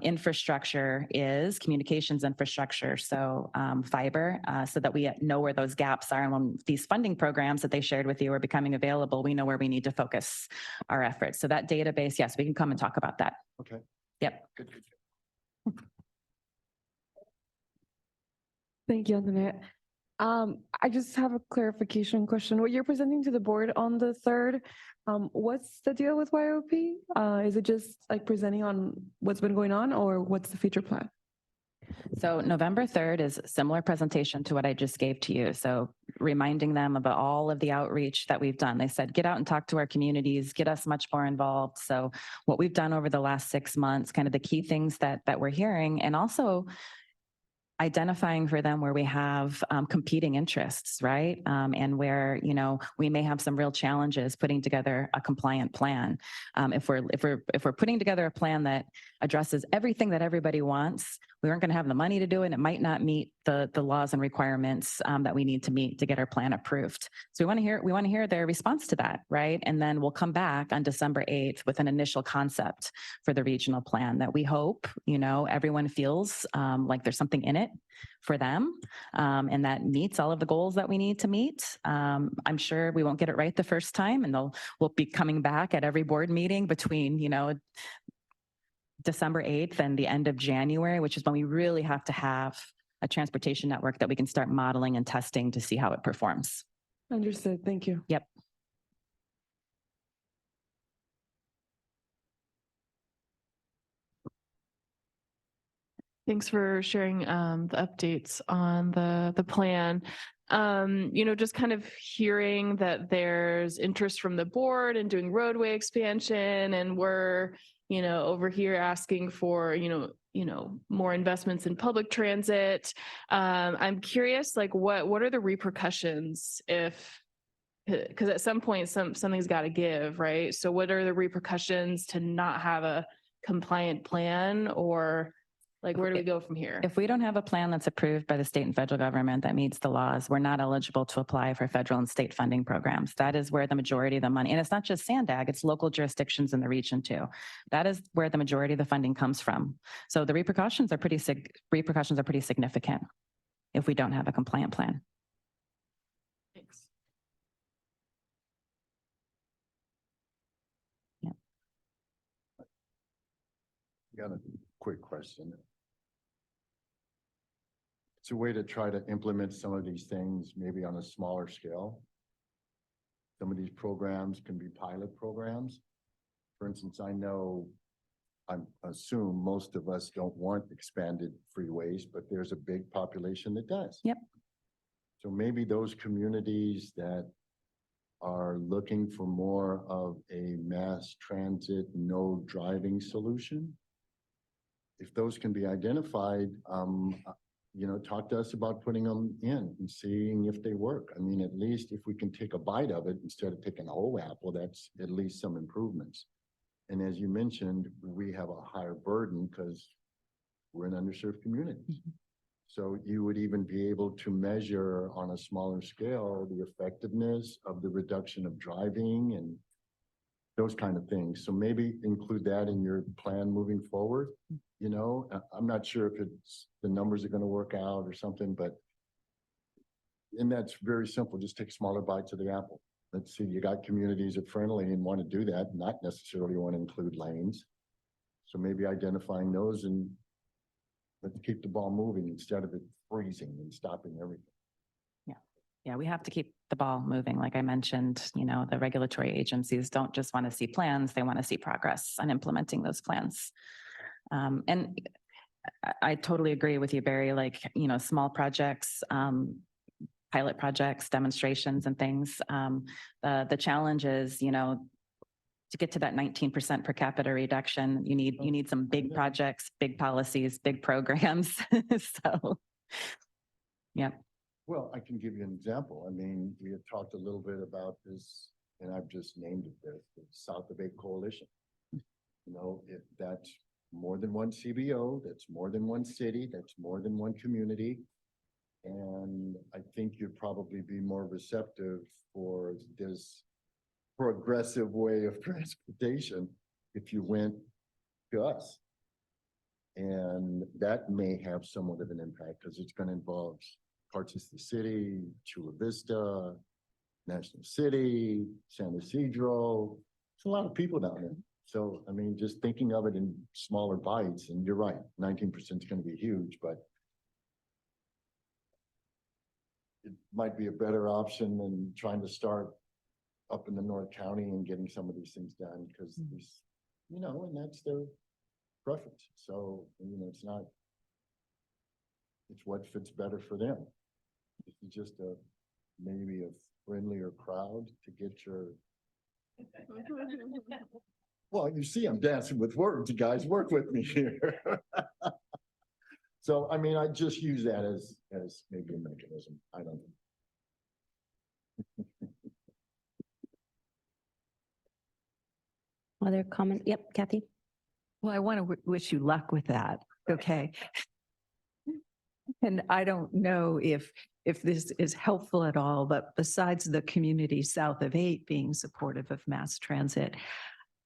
infrastructure is, communications infrastructure, so fiber, so that we know where those gaps are. And when these funding programs that they shared with you are becoming available, we know where we need to focus our efforts. So that database, yes, we can come and talk about that. Okay. Yep. Good. Thank you, Antoinette. I just have a clarification question. What you're presenting to the board on the 3rd, what's the deal with YOP? Is it just like presenting on what's been going on, or what's the future plan? So November 3rd is a similar presentation to what I just gave to you. So reminding them about all of the outreach that we've done. They said, get out and talk to our communities, get us much more involved. So what we've done over the last 6 months, kind of the key things that we're hearing, and also identifying for them where we have competing interests, right? And where, we may have some real challenges putting together a compliant plan. If we're putting together a plan that addresses everything that everybody wants, we aren't going to have the money to do it, and it might not meet the laws and requirements that we need to meet to get our plan approved. So we want to hear their response to that, right? And then we'll come back on December 8th with an initial concept for the regional plan that we hope, everyone feels like there's something in it for them, and that meets all of the goals that we need to meet. I'm sure we won't get it right the first time, and we'll be coming back at every board meeting between, December 8th and the end of January, which is when we really have to have a transportation network that we can start modeling and testing to see how it performs. Understood. Thank you. Yep. Thanks for sharing the updates on the plan. Just kind of hearing that there's interest from the board in doing roadway expansion, and we're, over here asking for, more investments in public transit. I'm curious, like, what are the repercussions because at some point something's got to give, right? So what are the repercussions to not have a compliant plan, or like, where do we go from here? If we don't have a plan that's approved by the state and federal government that meets the laws, we're not eligible to apply for federal and state funding programs. That is where the majority of the money, and it's not just SANDAG, it's local jurisdictions in the region too. That is where the majority of the funding comes from. So the repercussions are pretty significant if we don't have a compliant plan. Thanks. Yeah. Got a quick question. It's a way to try to implement some of these things maybe on a smaller scale. Some of these programs can be pilot programs. For instance, I assume most of us don't want expanded freeways, but there's a big population that does. Yep. So maybe those communities that are looking for more of a mass transit, no driving solution, if those can be identified, talk to us about putting them in and seeing if they work. I mean, at least if we can take a bite of it instead of taking a whole apple, that's at least some improvements. And as you mentioned, we have a higher burden because we're an underserved community. So you would even be able to measure on a smaller scale the effectiveness of the reduction of driving and those kind of things. So maybe include that in your plan moving forward. I'm not sure if the numbers are going to work out or something, and that's very simple. Just take smaller bites of the apple. Let's see, you got communities that are friendly and want to do that, not necessarily want to include lanes. So maybe identifying those and let's keep the ball moving instead of it freezing and stopping everything. Yeah, we have to keep the ball moving. Like I mentioned, the regulatory agencies don't just want to see plans, they want to see progress on implementing those plans. And I totally agree with you, Barry, like, small projects, pilot projects, demonstrations and things. The challenge is, to get to that 19% per capita reduction, you need some big projects, big policies, big programs. So, yeah. Well, I can give you an example. I mean, we had talked a little bit about this, and I've just named it the South of Eight Coalition. If that's more than one CBO, that's more than one city, that's more than one community. And I think you'd probably be more receptive for this progressive way of transportation if you went to us. And that may have somewhat of an impact because it's going to involve parts of the city, Chula Vista, National City, San Isidro. It's a lot of people down there. So, I mean, just thinking of it in smaller bites, and you're right, 19% is going to be huge, but it might be a better option than trying to start up in the North County and getting some of these things done because these, and that's their preference. So, it's what fits better for them. It's just maybe a friendlier crowd to get your. Well, you see, I'm dancing with words. You guys work with me here. So, I mean, I just use that as maybe a mechanism. I don't know. Other comment? Yep, Kathy. Well, I want to wish you luck with that. Okay. And I don't know if this is helpful at all, but besides the community south of 8 being supportive of mass transit,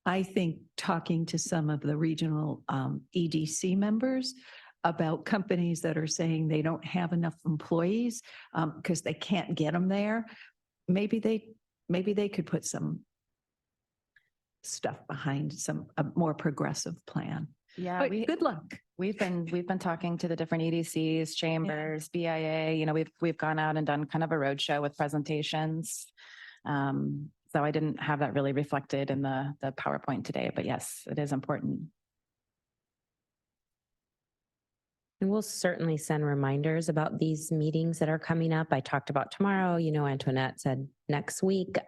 I think talking to some of the regional EDC members about companies that are saying they don't have enough employees because they can't get them there, maybe they could put some stuff behind a more progressive plan. Yeah, But good luck. We've been talking to the different EDCs, chambers, BIA. We've gone out and done kind of a roadshow with presentations. So I didn't have that really reflected in the PowerPoint today, but yes, it is important. And we'll certainly send reminders about these meetings that are coming up. I talked about tomorrow, Antoinette said next week.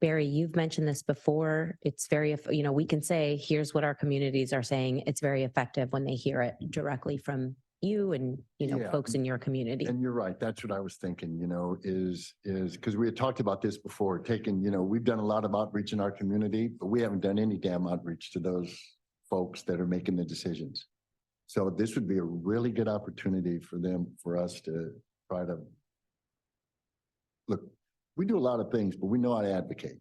Barry, you've mentioned this before. It's very, we can say, here's what our communities are saying. It's very effective when they hear it directly from you and, folks in your community. And you're right. That's what I was thinking, is because we had talked about this before, we've done a lot of outreach in our community, but we haven't done any damn outreach to those folks that are making the decisions. So this would be a really good opportunity for us to try to look. We do a lot of things, but we know how to advocate.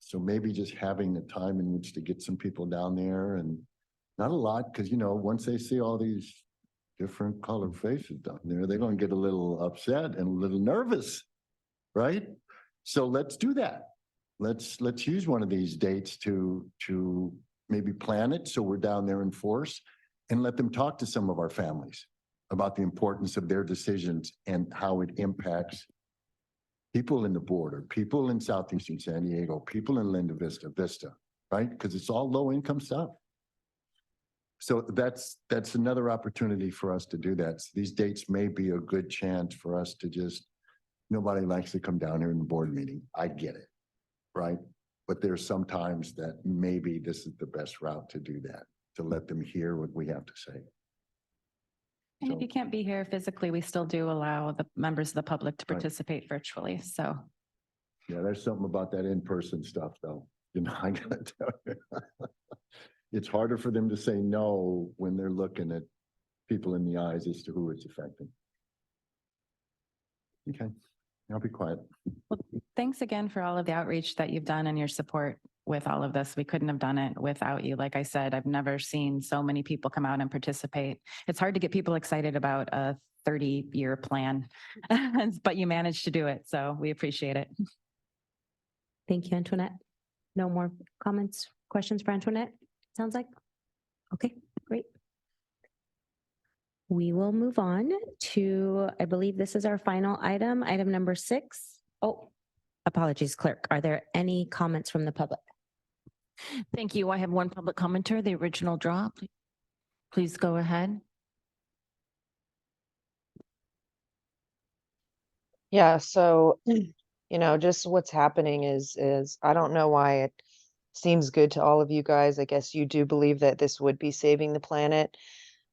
So maybe just having the time in which to get some people down there, and not a lot, because once they see all these different colored faces down there, they're going to get a little upset and a little nervous, right? So let's do that. Let's use one of these dates to maybe plan it so we're down there in force. And let them talk to some of our families about the importance of their decisions and how it impacts people in the border, people in Southeastern San Diego, people in Linda Vista, right? Because it's all low income stuff. So that's another opportunity for us to do that. So these dates may be a good chance for us to just nobody likes to come down here in the board meeting. I get it, right? But there's sometimes that maybe this is the best route to do that, to let them hear what we have to say. And if you can't be here physically, we still do allow the members of the public to Right. participate virtually. So Yeah, there's something about that in-person stuff, though. You know, I gotta tell you. It's harder for them to say no when they're looking at people in the eyes as to who it's affecting. Okay, I'll be quiet. thanks again for all of the outreach that you've done and your support with all of this. We couldn't have done it without you. Like I said, I've never seen so many people come out and participate. It's hard to get people excited about a 30-year plan, but you managed to do it. So we appreciate it. Thank you, Antoinette. No more comments, questions for Antoinette? Sounds like? Okay, great. We will move on to, I believe this is our final item, item number 6. Oh, apologies, clerk. Are there any comments from the public? Thank you. I have one public commenter, the original draw. Please go ahead. Yeah, so, just what's happening is I don't know why it seems good to all of you guys. I guess you do believe that this would be saving the planet.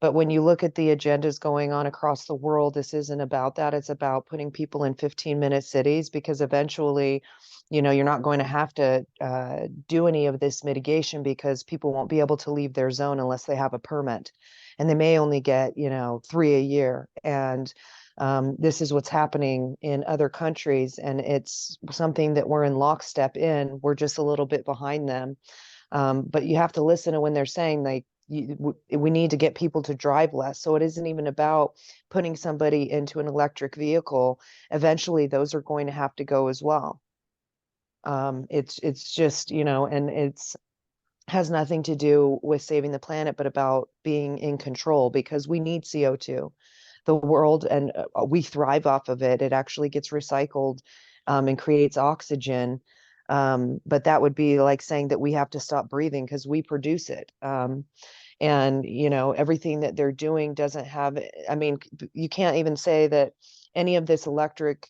But when you look at the agendas going on across the world, this isn't about that. It's about putting people in 15-minute cities, because eventually, you're not going to have to do any of this mitigation, because people won't be able to leave their zone unless they have a permit. And they may only get, 3 a year. And this is what's happening in other countries. And it's something that we're in lockstep in. We're just a little bit behind them. But you have to listen to when they're saying, like, we need to get people to drive less. So it isn't even about putting somebody into an electric vehicle. Eventually, those are going to have to go as well. It's just, and it's has nothing to do with saving the planet, but about being in control, because we need CO2. The world, and we thrive off of it. It actually gets recycled and creates oxygen. But that would be like saying that we have to stop breathing because we produce it. And, everything that they're doing doesn't have, you can't even say that any of this electric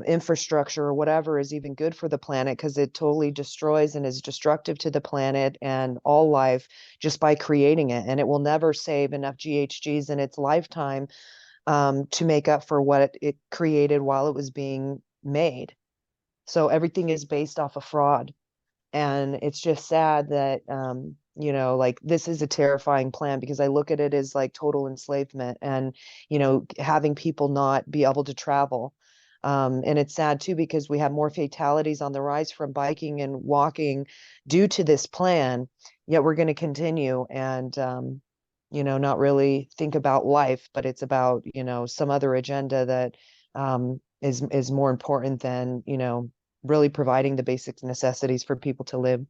infrastructure or whatever is even good for the planet, because it totally destroys and is destructive to the planet and all life just by creating it. And it will never save enough GHGs in its lifetime to make up for what it created while it was being made. So everything is based off of fraud. And it's just sad that, like, this is a terrifying plan, because I look at it as like total enslavement and, having people not be able to travel. And it's sad too, because we have more fatalities on the rise from biking and walking due to this plan, yet we're going to continue and, not really think about life, but it's about, some other agenda that is more important than, really providing the basic necessities for people to live.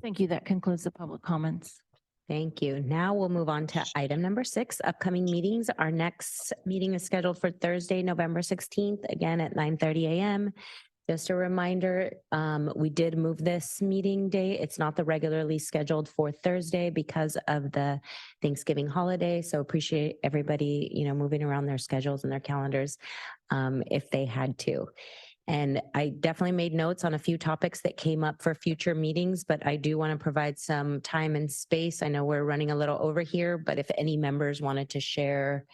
Thank you. That concludes the public comments. Thank you. Now we'll move on to item number 6, upcoming meetings. Our next meeting is scheduled for Thursday, November 16th, again at 9:30 a.m. Just a reminder, we did move this meeting day. It's not the regularly scheduled for Thursday because of the Thanksgiving holiday. So appreciate everybody, moving around their schedules and their calendars if they had to. And I definitely made notes on a few topics that came up for future meetings, but I do want to provide some time and space. I know we're running a little over here, but if any members wanted to share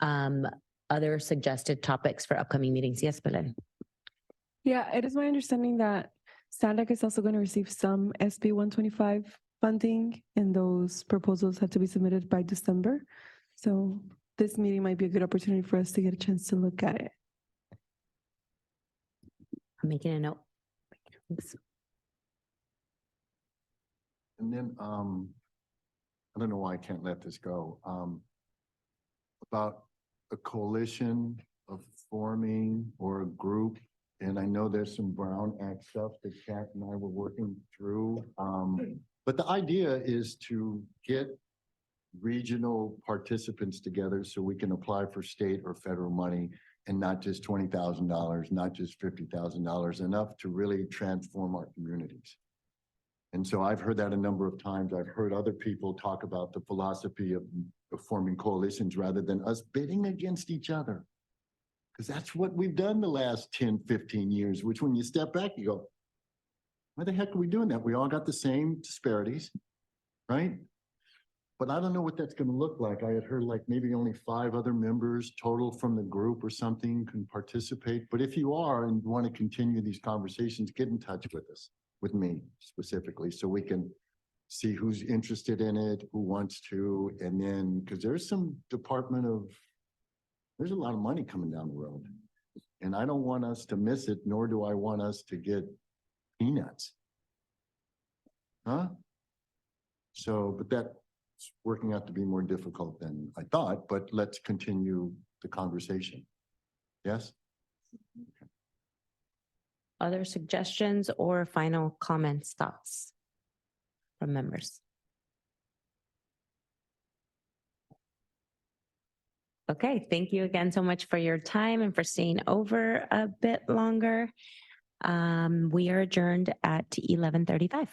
other suggested topics for upcoming meetings. Yes, Belen. Yeah, it is my understanding that SANDAG is also going to receive some SB 125 funding, and those proposals have to be submitted by December. So this meeting might be a good opportunity for us to get a chance to look at it. I'm making a note. And then, I don't know why I can't let this go. About a coalition of forming or a group. And I know there's some Brown Act stuff that Kat and I were working through. But the idea is to get regional participants together so we can apply for state or federal money, and not just $20,000, not just $50,000, enough to really transform our communities. And so I've heard that a number of times. I've heard other people talk about the philosophy of forming coalitions rather than us bidding against each other. Because that's what we've done the last 10, 15 years, which when you step back, you go, why the heck are we doing that? We all got the same disparities, right? But I don't know what that's going to look like. I had heard like maybe only 5 other members total from the group or something can participate. But if you are and want to continue these conversations, get in touch with us, with me specifically, so we can see who's interested in it, who wants to, and then, because there's a lot of money coming down the road. And I don't want us to miss it, nor do I want us to get peanuts. Huh? So, but that's working out to be more difficult than I thought, but let's continue the conversation. Yes? Other suggestions or final comments, thoughts from members? Okay, thank you again so much for your time and for staying over a bit longer. We are adjourned at 11:35.